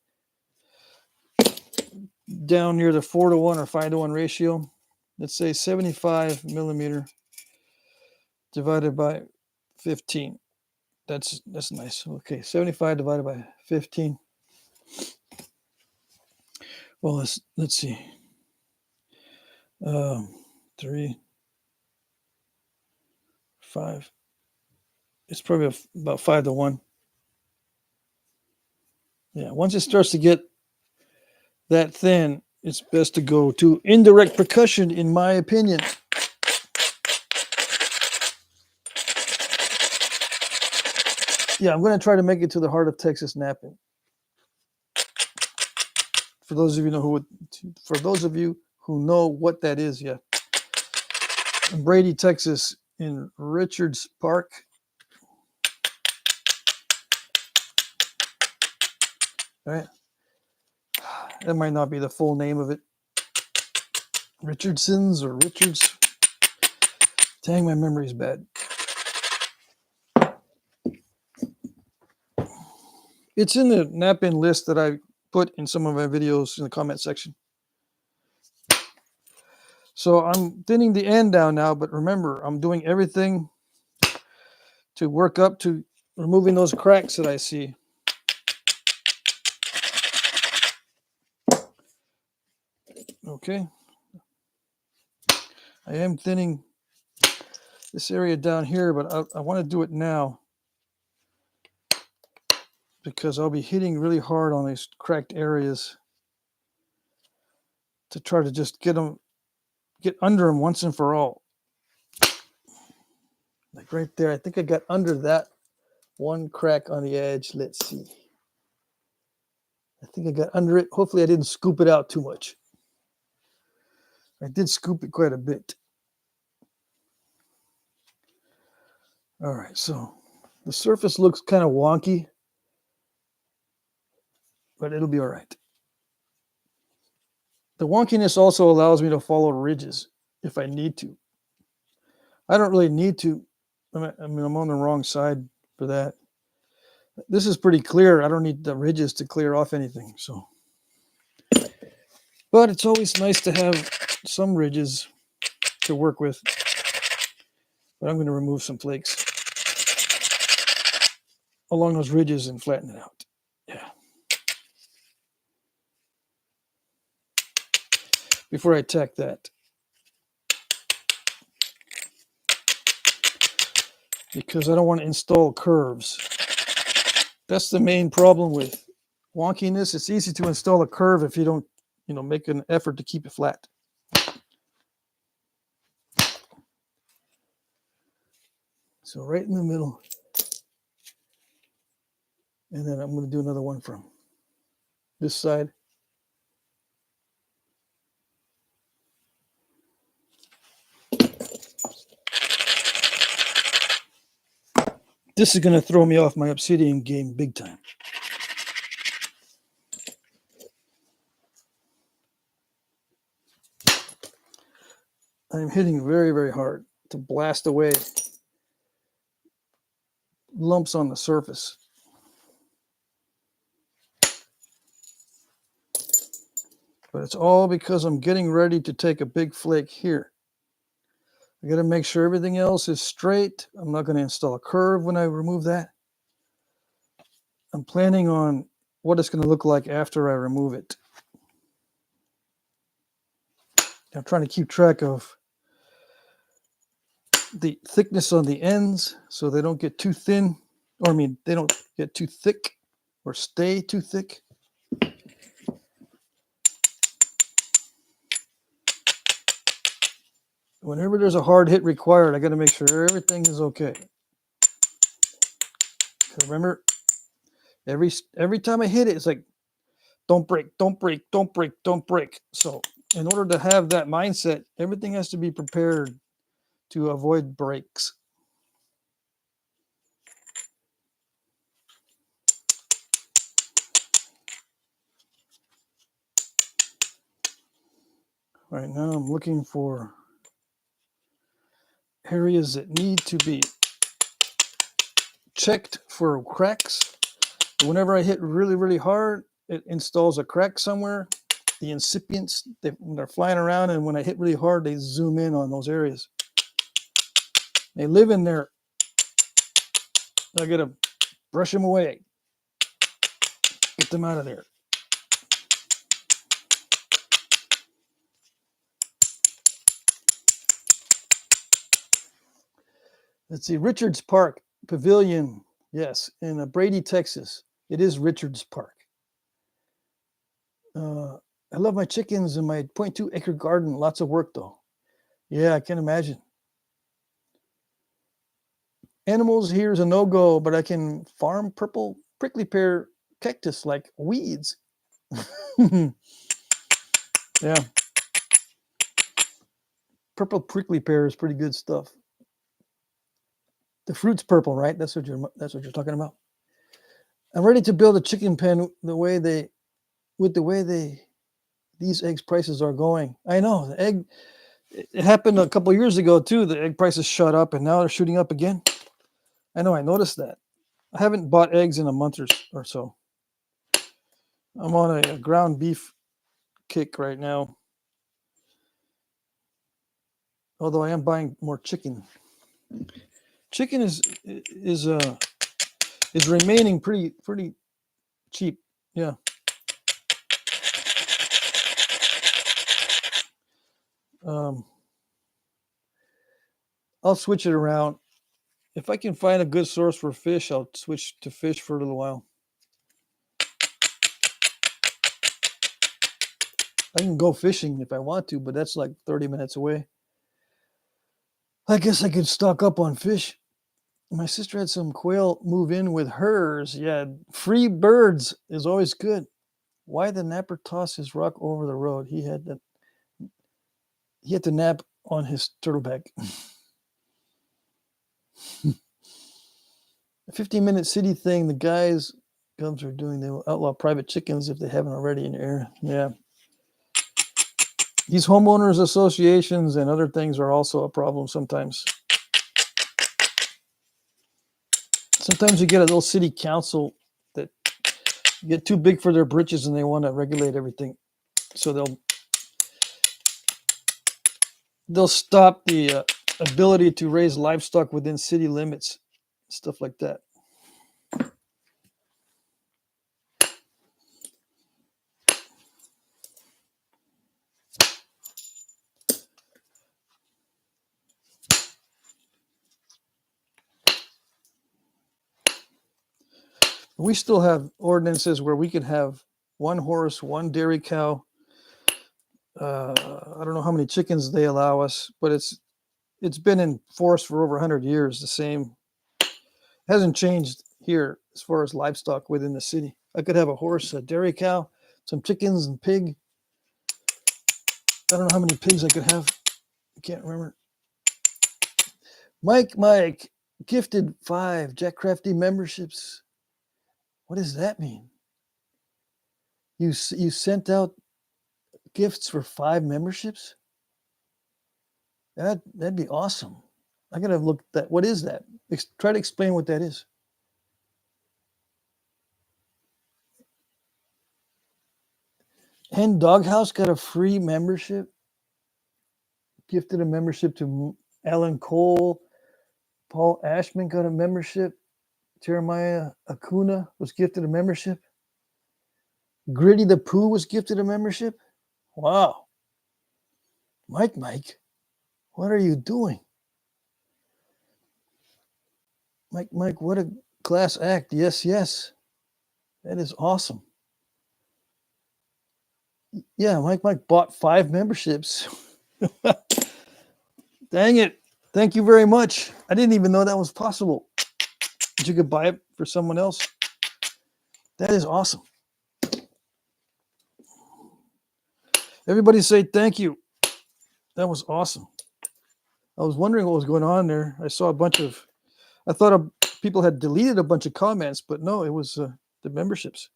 down near the 4-to-1 or 5-to-1 ratio. Let's say 75 millimeter divided by 15. That's nice. Okay, 75 divided by 15. Well, let's see. 3, 5. It's probably about 5-to-1. Yeah, once it starts to get that thin, it's best to go to indirect percussion, in my opinion. Yeah, I'm going to try to make it to the heart of Texas Knapping. For those of you who know what that is, yeah. In Brady, Texas, in Richards Park. All right. That might not be the full name of it. Richardson's or Richards. Dang, my memory's bad. It's in the Knapping list that I put in some of my videos in the comment section. So I'm thinning the end down now, but remember, I'm doing everything to work up to removing those cracks that I see. Okay. I am thinning this area down here, but I want to do it now because I'll be hitting really hard on these cracked areas to try to just get under them once and for all. Like right there, I think I got under that one crack on the edge. Let's see. I think I got under it. Hopefully I didn't scoop it out too much. I did scoop it quite a bit. All right, so the surface looks kind of wonky, but it'll be all right. The wonkiness also allows me to follow ridges if I need to. I don't really need to. I mean, I'm on the wrong side for that. This is pretty clear. I don't need the ridges to clear off anything. So, but it's always nice to have some ridges to work with. But I'm going to remove some flakes along those ridges and flatten it out. Yeah. Before I tack that. Because I don't want to install curves. That's the main problem with wonkiness. It's easy to install a curve if you don't, make an effort to keep it flat. So right in the middle. And then I'm going to do another one from this side. This is going to throw me off my obsidian game big time. I'm hitting very, very hard to blast away lumps on the surface. But it's all because I'm getting ready to take a big flake here. I got to make sure everything else is straight. I'm not going to install a curve when I remove that. I'm planning on what it's going to look like after I remove it. I'm trying to keep track of the thickness on the ends so they don't get too thin, or they don't get too thick or stay too thick. Whenever there's a hard hit required, I got to make sure everything is okay. Remember, every time I hit it, it's like, don't break, don't break, don't break, don't break. So in order to have that mindset, everything has to be prepared to avoid breaks. Right now I'm looking for areas that need to be checked for cracks. Whenever I hit really, really hard, it installs a crack somewhere. The incipients, they're flying around, and when I hit really hard, they zoom in on those areas. They live in there. I got to brush them away. Get them out of there. Let's see, Richards Park Pavilion. Yes, in Brady, Texas. It is Richards Park. I love my chickens and my 0.2 acre garden. Lots of work, though. Yeah, I can imagine. Animals here is a no-go, but I can farm purple prickly pear cactus like weeds. Yeah. Purple prickly pear is pretty good stuff. The fruit's purple, right? That's what you're talking about. I'm ready to build a chicken pen these eggs prices are going. I know it happened a couple of years ago too. The egg prices shot up and now they're shooting up again. I know, I noticed that. I haven't bought eggs in a month or so. I'm on a ground beef kick right now. Although I am buying more chicken. Chicken is remaining pretty cheap. Yeah. I'll switch it around. If I can find a good source for fish, I'll switch to fish for a little while. I can go fishing if I want to, but that's like 30 minutes away. I guess I could stock up on fish. My sister had some quail move in with hers. Yeah, free birds is always good. Why the napper toss his rock over the road? He had to nap on his turtleback. A 15-minute city thing. The guys Cubs are doing. They will outlaw private chickens if they haven't already in your area. Yeah. These homeowners associations and other things are also a problem sometimes. Sometimes you get a little city council that get too big for their britches and they want to regulate everything. So they'll stop the ability to raise livestock within city limits, stuff like that. We still have ordinances where we can have one horse, one dairy cow. I don't know how many chickens they allow us, but it's been in force for over 100 years. The same hasn't changed here as far as livestock within the city. I could have a horse, a dairy cow, some chickens, and pig. I don't know how many pigs I could have. I can't remember. Mike, gifted 5 Jack Crafty memberships. What does that mean? You sent out gifts for 5 memberships? That'd be awesome. I gotta look at that. What is that? Try to explain what that is. Hen Doghouse got a free membership. Gifted a membership to Alan Cole. Paul Ashman got a membership. Jeremiah Acuna was gifted a membership. Gritty the Pooh was gifted a membership. Wow. Mike, what are you doing? Mike, what a class act. Yes. That is awesome. Yeah, Mike bought 5 memberships. Dang it. Thank you very much. I didn't even know that was possible. That you could buy it for someone else. That is awesome. Everybody say thank you. That was awesome. I was wondering what was going on there. I saw I thought people had deleted a bunch of comments, but no, it was the memberships.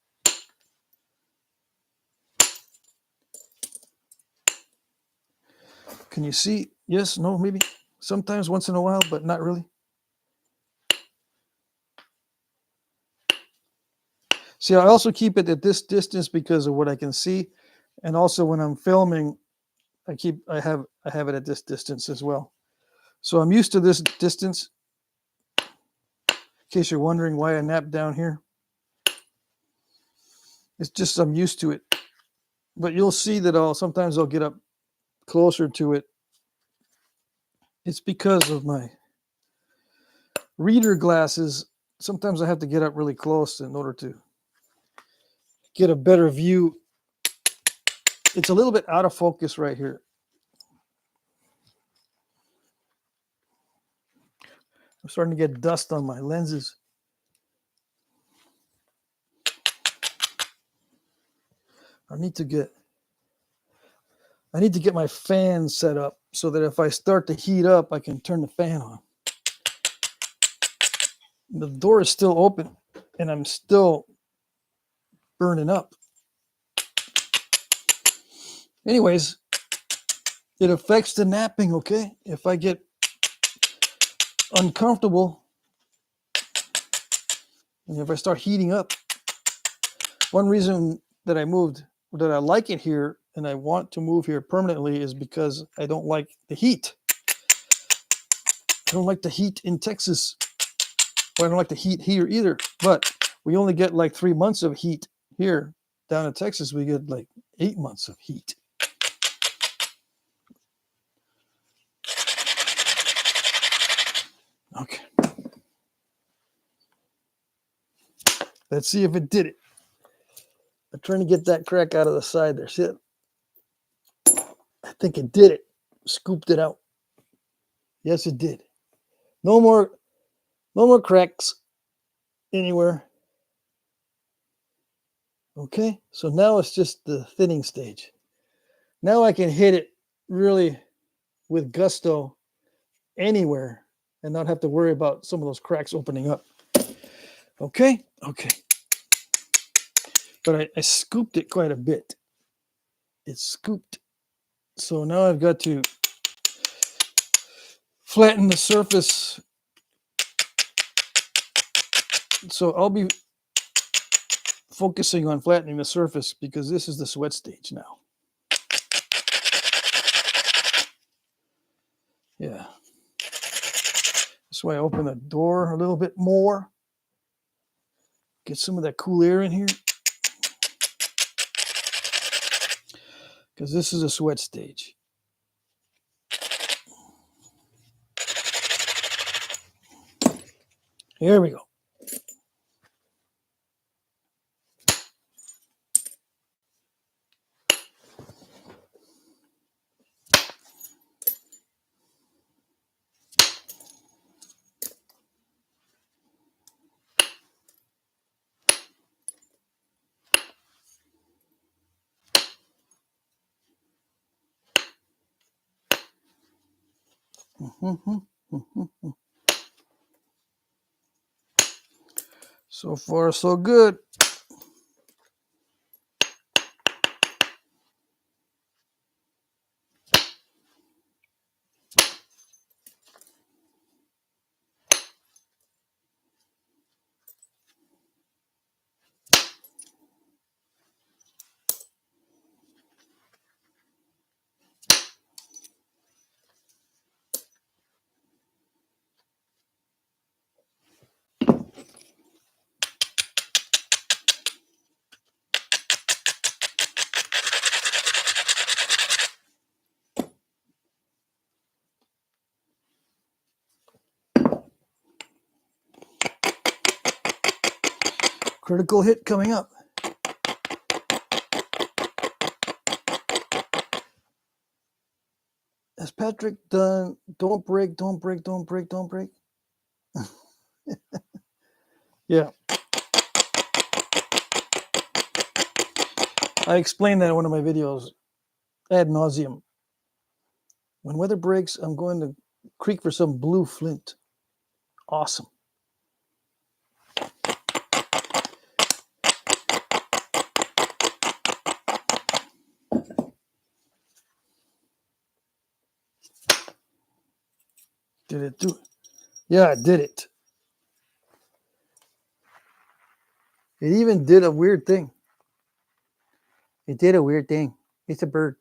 Can you see? Yes, no, maybe. Sometimes once in a while, but not really. See, I also keep it at this distance because of what I can see. And also when I'm filming, I have it at this distance as well. So I'm used to this distance. In case you're wondering why I nap down here. It's just I'm used to it. But you'll see that sometimes I'll get up closer to it. It's because of my reader glasses. Sometimes I have to get up really close in order to get a better view. It's a little bit out of focus right here. I'm starting to get dust on my lenses. I need to get my fan set up so that if I start to heat up, I can turn the fan on. The door is still open and I'm still burning up. Anyways, it affects the napping, okay? If I get uncomfortable and if I start heating up, one reason that I like it here and I want to move here permanently is because I don't like the heat. I don't like the heat in Texas. Well, I don't like the heat here either, but we only get like 3 months of heat here. Down in Texas, we get like 8 months of heat. Okay. Let's see if it did it. I'm trying to get that crack out of the side there. See it? I think it did it. Scooped it out. Yes, it did. No more cracks anywhere. Okay, so now it's just the thinning stage. Now I can hit it really with gusto anywhere and not have to worry about some of those cracks opening up. Okay, okay. But I scooped it quite a bit. It's scooped. So now I've got to flatten the surface. So I'll be focusing on flattening the surface because this is the sweat stage now. Yeah. That's why I open the door a little bit more. Get some of that cool air in here. Because this is a sweat stage. Here we go. So far, so good. Critical hit coming up. Has Patrick done don't break, don't break, don't break, don't break? Yeah. I explained that in one of my videos ad nauseum. When weather breaks, I'm going to creek for some blue flint. Awesome. Did it do it? Yeah, it did it. It even did a weird thing. It did a weird thing. It's a bird.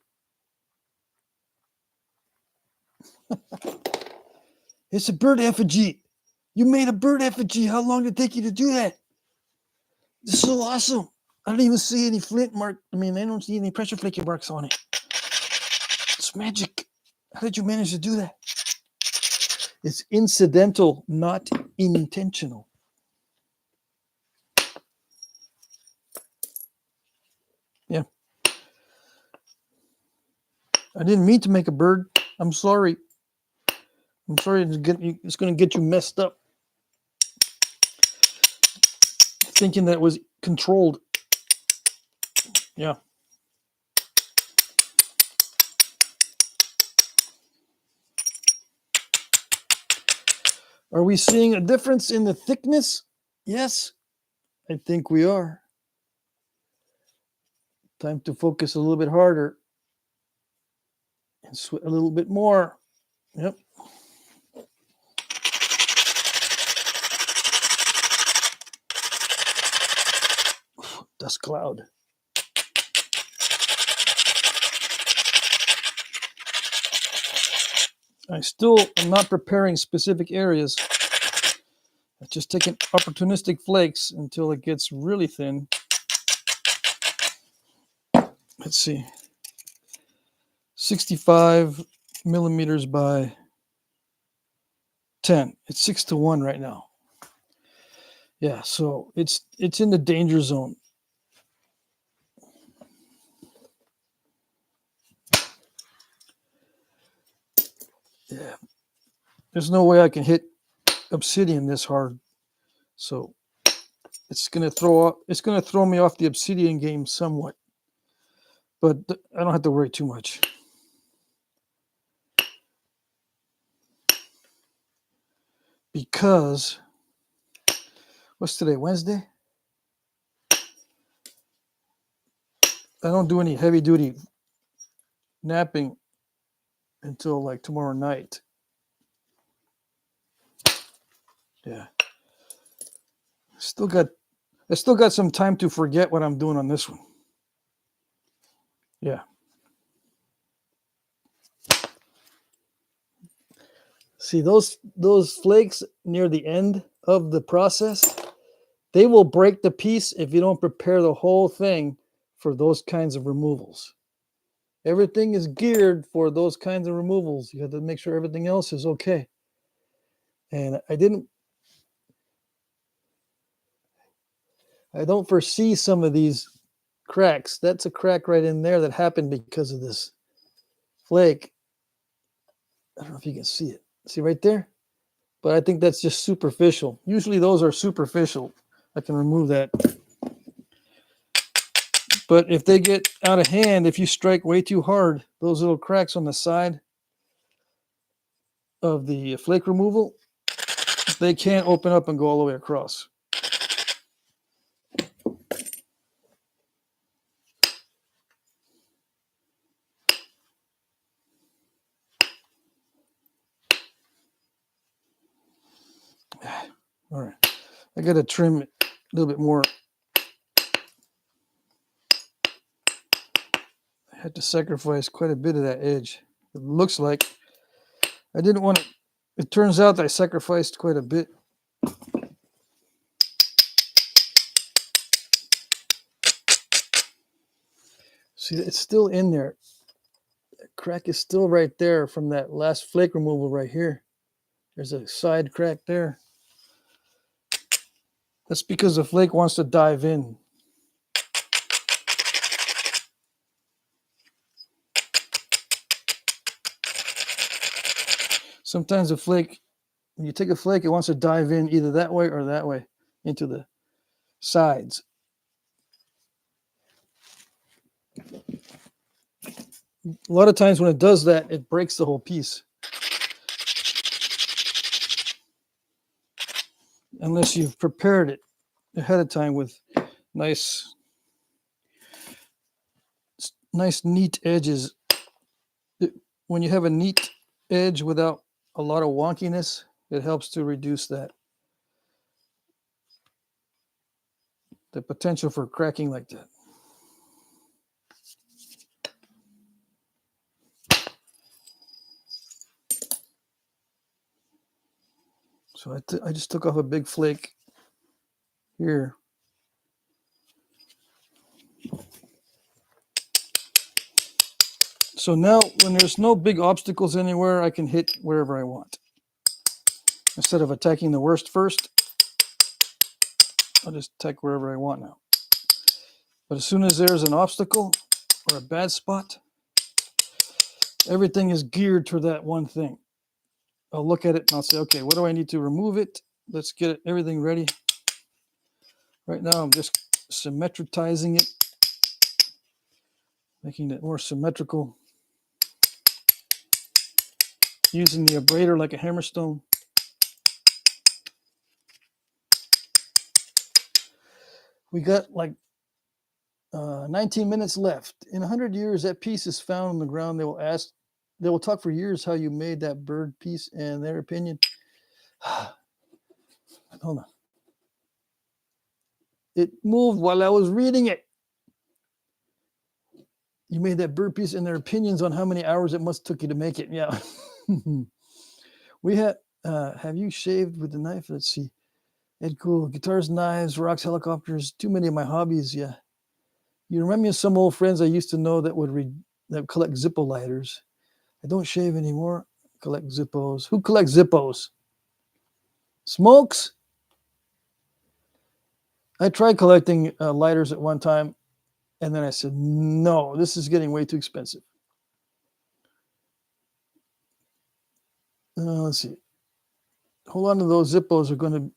It's a bird effigy. You made a bird effigy. How long did it take you to do that? It's so awesome. I don't even see any flint mark. I don't see any pressure flaking marks on it. It's magic. How did you manage to do that? It's incidental, not intentional. Yeah. I didn't mean to make a bird. I'm sorry. I'm sorry it's going to get you messed up. Thinking that it was controlled. Yeah. Are we seeing a difference in the thickness? Yes, I think we are. Time to focus a little bit harder and sweat a little bit more. Yep. Dust cloud. I still am not preparing specific areas. I'm just taking opportunistic flakes until it gets really thin. Let's see. 65 millimeters by 10. It's 6:1 right now. Yeah, so it's in the danger zone. Yeah. There's no way I can hit obsidian this hard. So it's gonna throw me off the obsidian game somewhat. But I don't have to worry too much. Because What's today? Wednesday? I don't do any heavy duty napping until like tomorrow night. Yeah. I still got some time to forget what I'm doing on this one. Yeah. See those flakes near the end of the process, they will break the piece if you don't prepare the whole thing for those kinds of removals. Everything is geared for those kinds of removals. You have to make sure everything else is okay. And I don't foresee some of these cracks. That's a crack right in there that happened because of this flake. I don't know if you can see it. See right there? But I think that's just superficial. Usually those are superficial. I can remove that. But if they get out of hand, if you strike way too hard, those little cracks on the side of the flake removal, they can't open up and go all the way across. All right. I got to trim it a little bit more. I had to sacrifice quite a bit of that edge. It looks like I didn't want to. It turns out that I sacrificed quite a bit. See, it's still in there. The crack is still right there from that last flake removal right here. There's a side crack there. That's because the flake wants to dive in. Sometimes the flake, when you take a flake, it wants to dive in either that way or that way into the sides. A lot of times when it does that, it breaks the whole piece. Unless you've prepared it ahead of time with nice neat edges. When you have a neat edge without a lot of wonkiness, it helps to reduce the potential for cracking like that. So I just took off a big flake here. So now when there's no big obstacles anywhere, I can hit wherever I want. Instead of attacking the worst first, I'll just attack wherever I want now. But as soon as there's an obstacle or a bad spot, everything is geared to that one thing. I'll look at it and I'll say, okay, what do I need to remove it? Let's get everything ready. Right now, I'm just symmetrizing it, making it more symmetrical, using the abrader like a hammerstone. We got like 19 minutes left. In 100 years, that piece is found on the ground. They will talk for years how you made that bird piece and their opinion. Hold on. It moved while I was reading it. You made that bird piece and their opinions on how many hours it must took you to make it. Yeah. We had, have you shaved with the knife? Let's see. Ed Cool, guitars, knives, rocks, helicopters, too many of my hobbies. Yeah. You remind me of some old friends I used to know that would collect Zippo lighters. I don't shave anymore. Collect Zippos. Who collects Zippos? Smokes? I tried collecting lighters at one time, and then I said, no, this is getting way too expensive. Let's see. Hold on to those Zippos. Are going to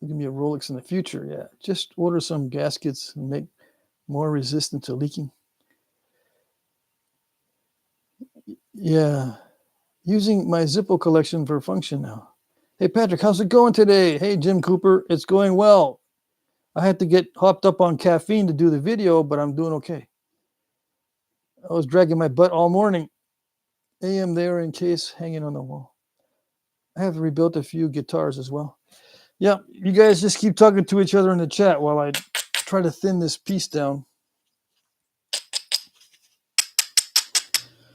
give me a Rolex in the future. Yeah, just order some gaskets and make more resistant to leaking. Yeah, using my Zippo collection for function now. Hey, Patrick, how's it going today? Hey, Jim Cooper, it's going well. I had to get hopped up on caffeine to do the video, but I'm doing okay. I was dragging my butt all morning. AM there in case hanging on the wall. I have rebuilt a few guitars as well. Yeah, you guys just keep talking to each other in the chat while I try to thin this piece down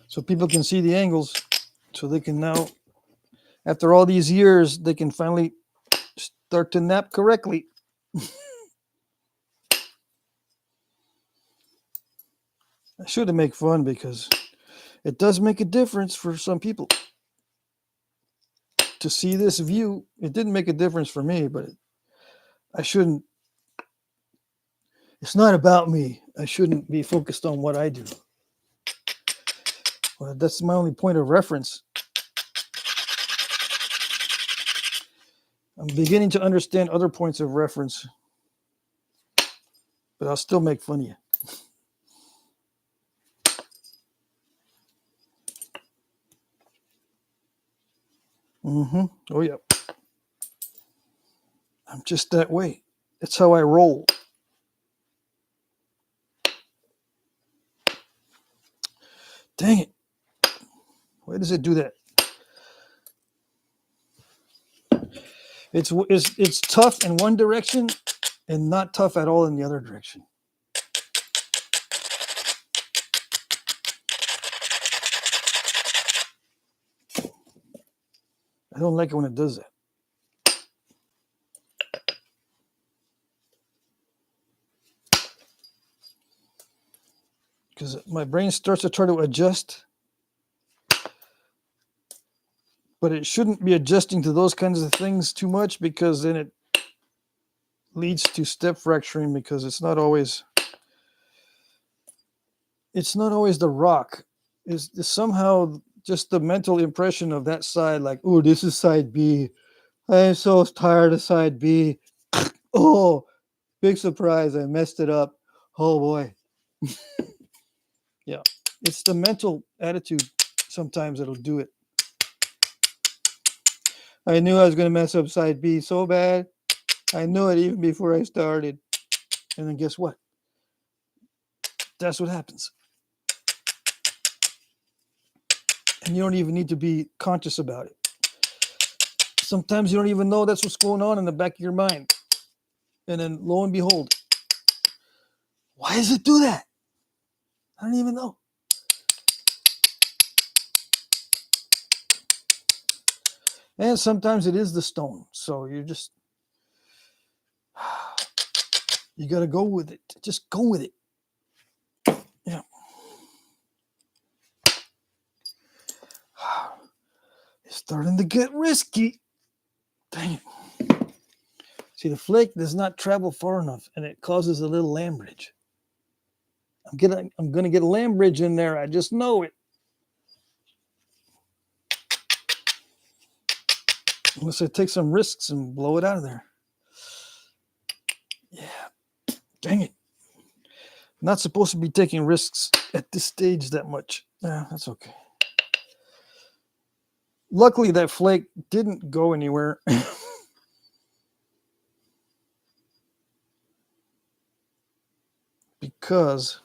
so people can see the angles, so they can now, after all these years, they can finally start to nap correctly. I should make fun because it does make a difference for some people to see this view. It didn't make a difference for me, but I shouldn't. It's not about me. I shouldn't be focused on what I do. Well, that's my only point of reference. I'm beginning to understand other points of reference, but I'll still make fun of you. Oh, yeah. I'm just that way. That's how I roll. Dang it. Why does it do that? It's tough in one direction and not tough at all in the other direction. I don't like it when it does that. Because my brain starts to try to adjust, but it shouldn't be adjusting to those kinds of things too much, because then it leads to step fracturing, because it's not always the rock. It's somehow just the mental impression of that side, like, oh, this is side B. I'm so tired of side B. Oh, big surprise, I messed it up. Oh boy. Yeah, it's the mental attitude sometimes that'll do it. I knew I was going to mess up side B so bad. I knew it even before I started. And then guess what? That's what happens. And you don't even need to be conscious about it. Sometimes you don't even know that's what's going on in the back of your mind. And then lo and behold, why does it do that? I don't even know. And sometimes it is the stone. So you got to go with it. Just go with it. Yeah. It's starting to get risky. Dang it. See, the flake does not travel far enough, and it causes a little lamb bridge. I'm gonna get a lamb bridge in there. I just know it. Unless I take some risks and blow it out of there. Yeah. Dang it. Not supposed to be taking risks at this stage that much. Yeah, that's okay. Luckily, that flake didn't go anywhere. Because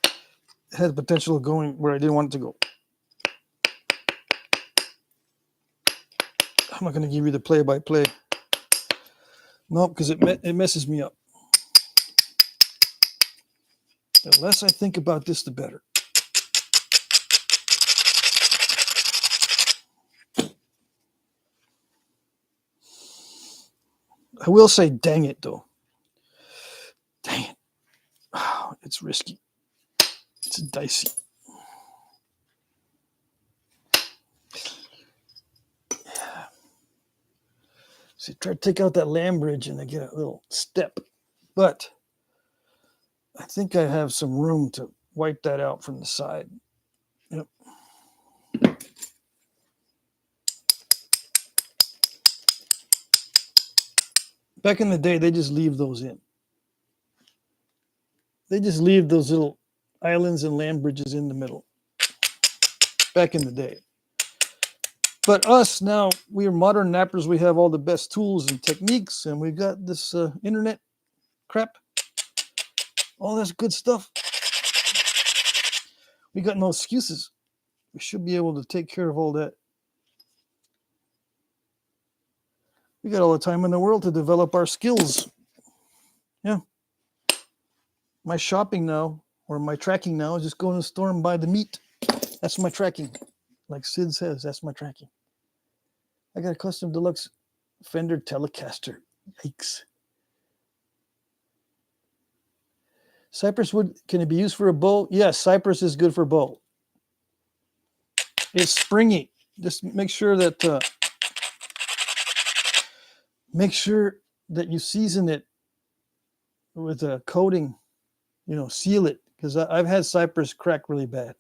it had the potential of going where I didn't want it to go. I'm not going to give you the play-by-play. No, because it messes me up. The less I think about this, the better. I will say, dang it, though. Dang it. Oh, it's risky. It's dicey. Yeah. See, try to take out that lamb bridge and I get a little step. But I think I have some room to wipe that out from the side. Yep. Back in the day, they just leave those in. They just leave those little islands and land bridges in the middle. Back in the day. But us now, we are modern nappers. We have all the best tools and techniques, and we got this internet crap, all this good stuff. We got no excuses. We should be able to take care of all that. We got all the time in the world to develop our skills. Yeah. My shopping now, or my tracking now, is just go to the store and buy the meat. That's my tracking. Like Sid says, that's my tracking. I got a custom deluxe Fender Telecaster. Yikes. Cypress wood, can it be used for a bow? Yes, cypress is good for bow. It's springy. Just make sure that you season it with a coating, seal it, because I've had cypress crack really bad.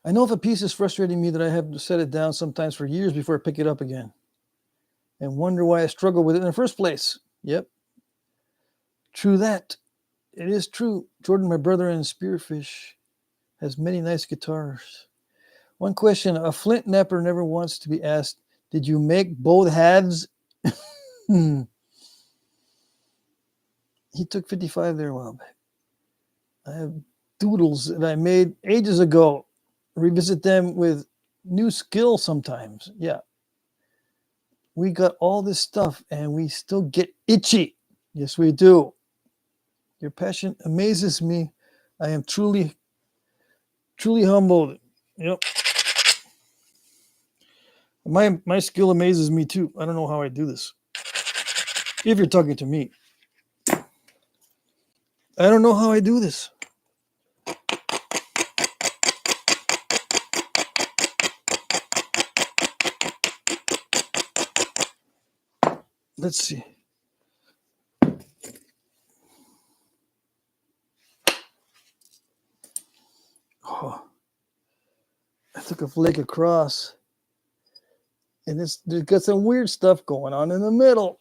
I know if a piece is frustrating me that I have to set it down sometimes for years before I pick it up again and wonder why I struggle with it in the first place. Yep. True that. It is true. Jordan, my brother in Spearfish, has many nice guitars. One question, a flint napper never wants to be asked, did you make both halves? He took 55 there a while back. I have doodles that I made ages ago. Revisit them with new skill sometimes. Yeah. We got all this stuff and we still get itchy. Yes, we do. Your passion amazes me. I am truly humbled. Yep. My skill amazes me too. I don't know how I do this. If you're talking to me, I don't know how I do this. Let's see. Oh, I took a flake across, and there's got some weird stuff going on in the middle.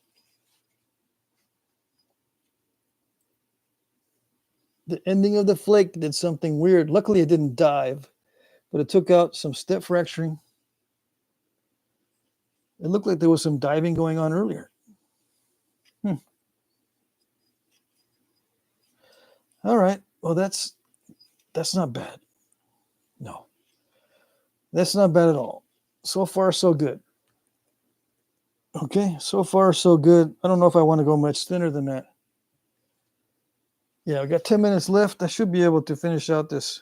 The ending of the flake did something weird. Luckily, it didn't dive, but it took out some step fracturing. It looked like there was some diving going on earlier. All right. Well, that's not bad. No. That's not bad at all. So far, so good. Okay, so far, so good. I don't know if I want to go much thinner than that. Yeah, I got 10 minutes left. I should be able to finish out the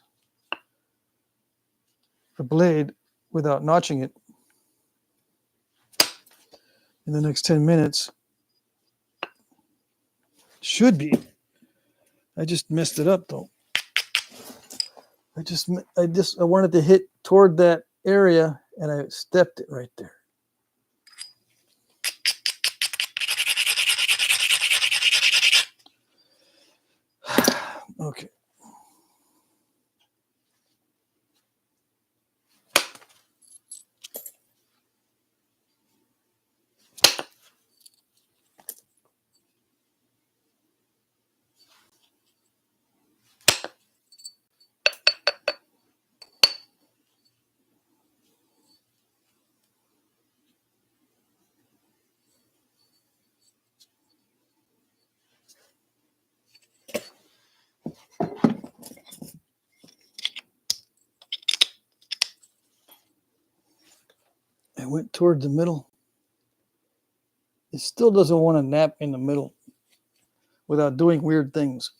blade without notching it in the next 10 minutes. Should be. I just messed it up though. I wanted to hit toward that area and I stepped it right there. Okay. I went toward the middle. It still doesn't want to nap in the middle without doing weird things.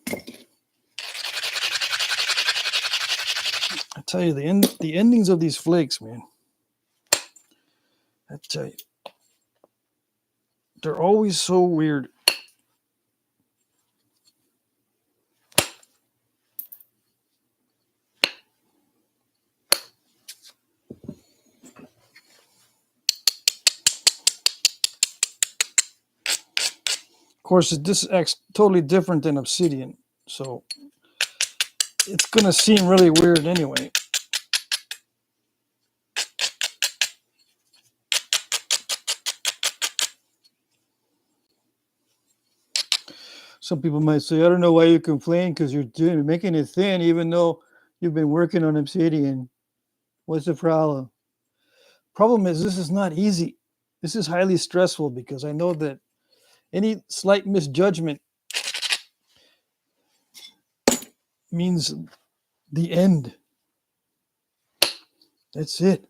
I tell you, the endings of these flakes, man. I tell you, they're always so weird. Of course, this acts totally different than obsidian, so it's going to seem really weird anyway. Some people might say, I don't know why you complain because you're making it thin, even though You've been working on Obsidian. What's the problem? Problem is, this is not easy. This is highly stressful because I know that any slight misjudgment means the end. That's it.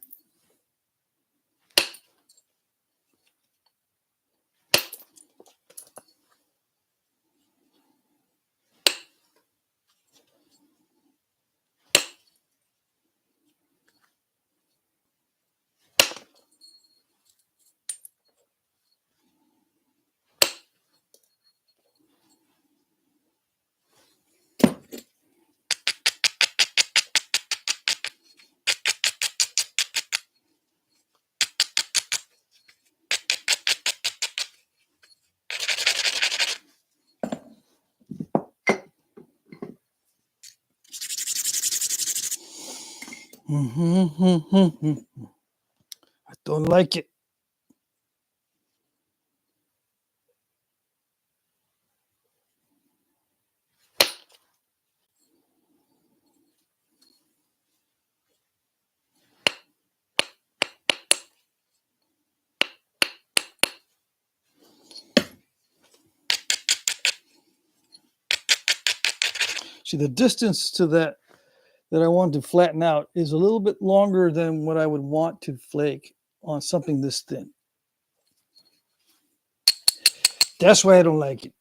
I don't like it. See, the distance to that I want to flatten out is a little bit longer than what I would want to flake on something this thin. That's why I don't like it.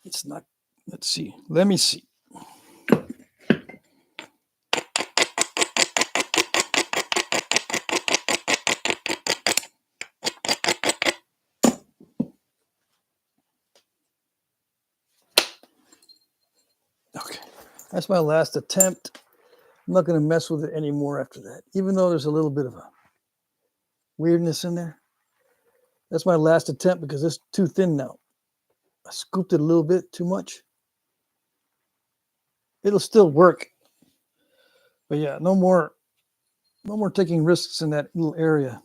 It's not, let's see. Let me see. Okay, that's my last attempt. I'm not going to mess with it anymore after that, even though there's a little bit of a weirdness in there. That's my last attempt because it's too thin now. I scooped it a little bit too much. It'll still work. But yeah, no more taking risks in that little area.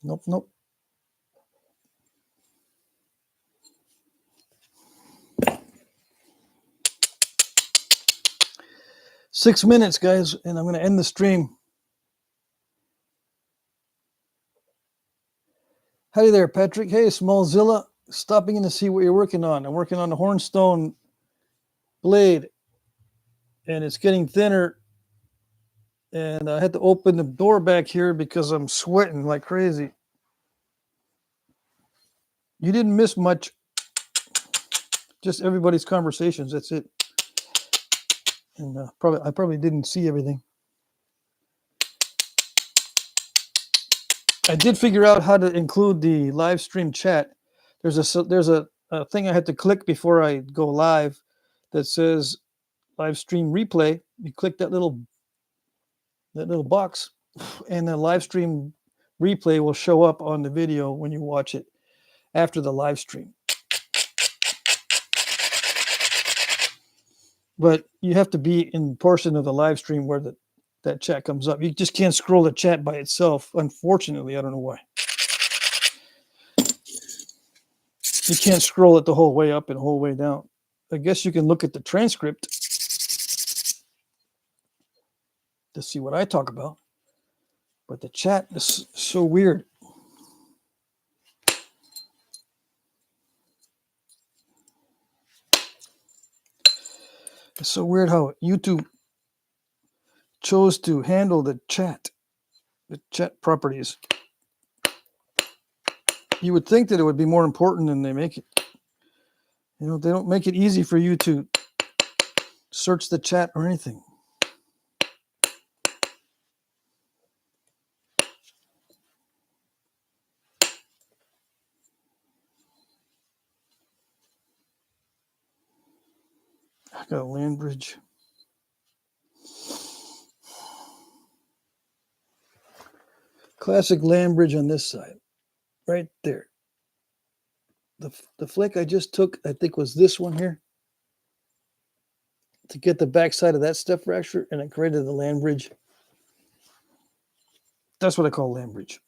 Nope, nope. Six minutes, guys, and I'm going to end the stream. Howdy there, Patrick. Hey, Smallzilla. Stopping in to see what you're working on. I'm working on the hornstone blade, and it's getting thinner. And I had to open the door back here because I'm sweating like crazy. You didn't miss much. Just everybody's conversations. That's it. And I probably didn't see everything. I did figure out how to include the live stream chat. There's a thing I had to click before I go live that says live stream replay. You click that little box, and the live stream replay will show up on the video when you watch it after the live stream. But you have to be in portion of the live stream where that chat comes up. You just can't scroll the chat by itself. Unfortunately, I don't know why. You can't scroll it the whole way up and the whole way down. I guess you can look at the transcript to see what I talk about. But the chat is so weird. It's so weird how YouTube chose to handle the chat properties. You would think that it would be more important than they make it. You know, they don't make it easy for you to search the chat or anything. I got a land bridge. Classic land bridge on this side, right there. The flake I just took, I think, was this one here to get the backside of that step fracture, and I created the land bridge That's what I call land bridge.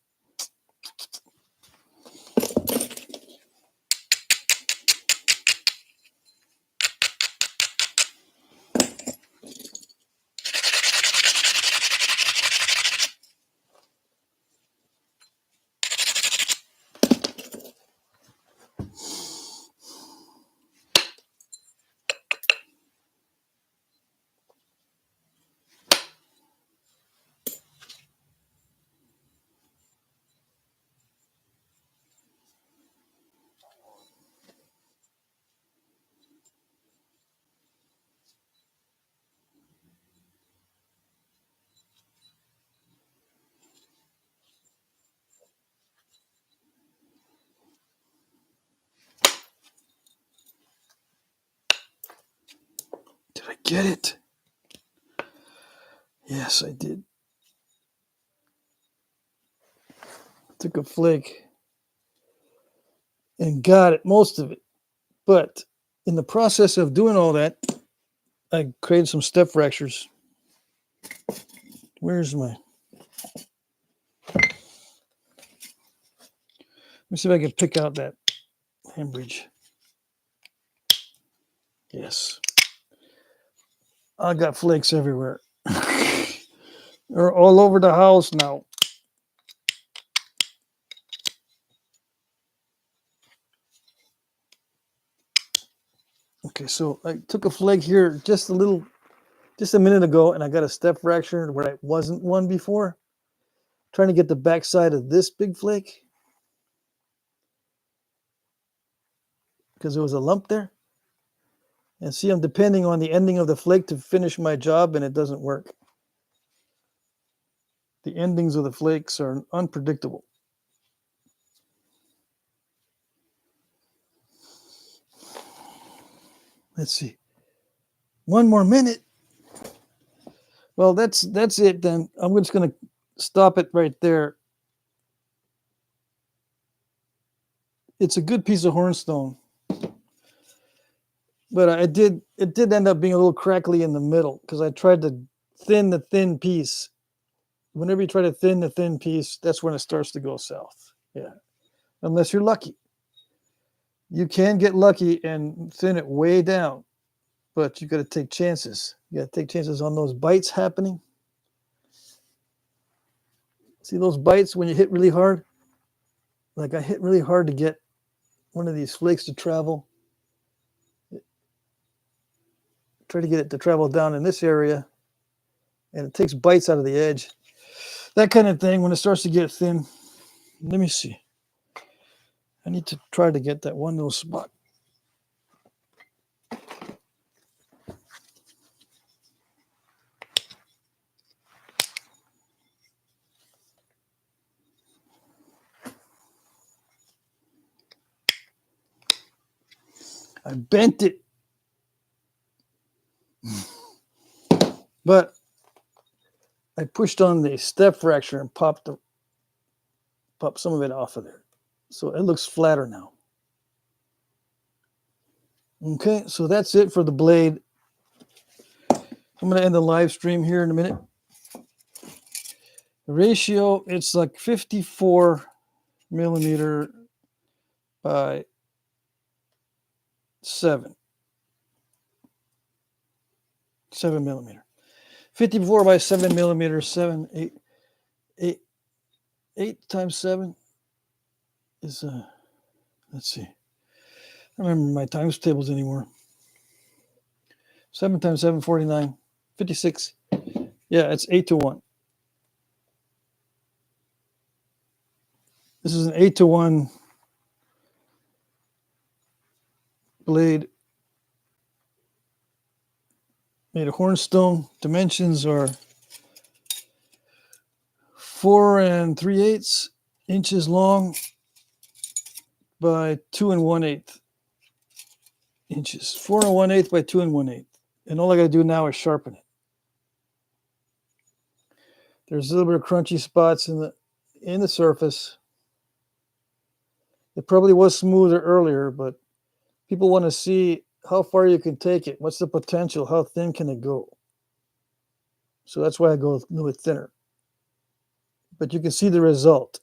Did I get it? Yes, I did. Took a flake and got it, most of it. But in the process of doing all that, I created some step fractures. Where's my... Let me see if I can pick out that hand bridge. Yes. I got flakes everywhere. They're all over the house now. Okay, so I took a flake here just a minute ago, and I got a step fracture where I wasn't one before. Trying to get the backside of this big flake because there was a lump there. And see, I'm depending on the ending of the flake to finish my job, and it doesn't work. The endings of the flakes are unpredictable. Let's see. One more minute. Well, that's it then. I'm just going to stop it right there. It's a good piece of hornstone. But it did end up being a little crackly in the middle because I tried to thin the thin piece. Whenever you try to thin the thin piece, that's when it starts to go south. Yeah. Unless you're lucky. You can get lucky and thin it way down, but you got to take chances. You got to take chances on those bites happening. See those bites when you hit really hard? Like I hit really hard to get one of these flakes to travel. Try to get it to travel down in this area, and it takes bites out of the edge. That kind of thing when it starts to get thin. Let me see. I need to try to get that one little spot. I bent it. But I pushed on the step fracture and popped some of it off of there. So it looks flatter now. Okay, so that's it for the blade. I'm going to end the live stream here in a minute. The ratio, it's like 54 millimeter by 7 millimeter. 54 by 7 millimeters, 8 times 7 is, let's see. I don't remember my times tables anymore. 7 times 7, 49, 56. Yeah, it's 8-to-1. This is an 8-to-1 blade made of hornstone. Dimensions are 4 3/8 inches long by 2 1/8 inches. 4 1/8 by 2 1/8. And all I got to do now is sharpen it. There's a little bit of crunchy spots in the surface. It probably was smoother earlier, but people want to see how far you can take it. What's the potential? How thin can it go? So that's why I go a little bit thinner. but you can see the result.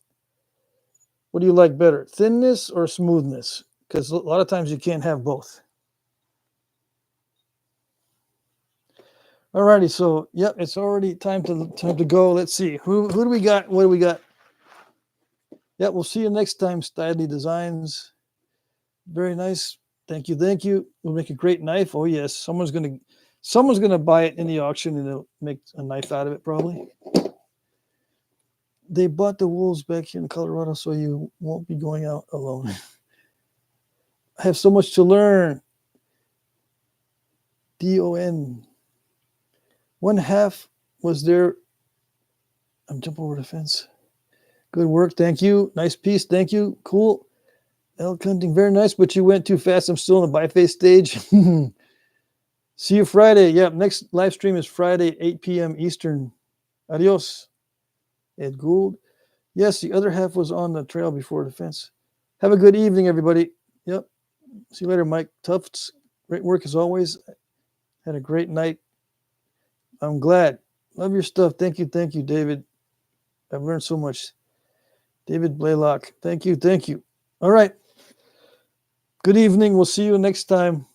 What do you like better, thinness or smoothness? Because a lot of times you can't have both. Alrighty, so yep, it's already time to go. Let's see, who do we got? What do we got? Yep, we'll see you next time. Styley Designs, very nice. Thank you, thank you. We'll make a great knife. Oh yes, someone's gonna buy it in the auction and they'll make a knife out of it probably. They bought the wolves back here in Colorado, so you won't be going out alone. I have so much to learn. DON. One half was there. I'm jumping over the fence. Good work. Thank you. Nice piece. Thank you. Cool. Elk hunting. Very nice, but you went too fast. I'm still in the biface stage. See you Friday. Yeah, next live stream is Friday, 8 p.m. Eastern. Adios. Ed Gould. Yes, the other half was on the trail before the fence. Have a good evening, everybody. Yep. See you later, Mike Tufts. Great work as always. Had a great night. I'm glad. Love your stuff. Thank you, David. I've learned so much. David Blaylock. Thank you, thank you. All right. Good evening. We'll see you next time.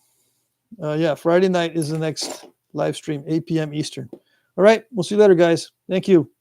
Yeah, Friday night is the next live stream, 8 p.m. Eastern. All right. We'll see you later, guys. Thank you.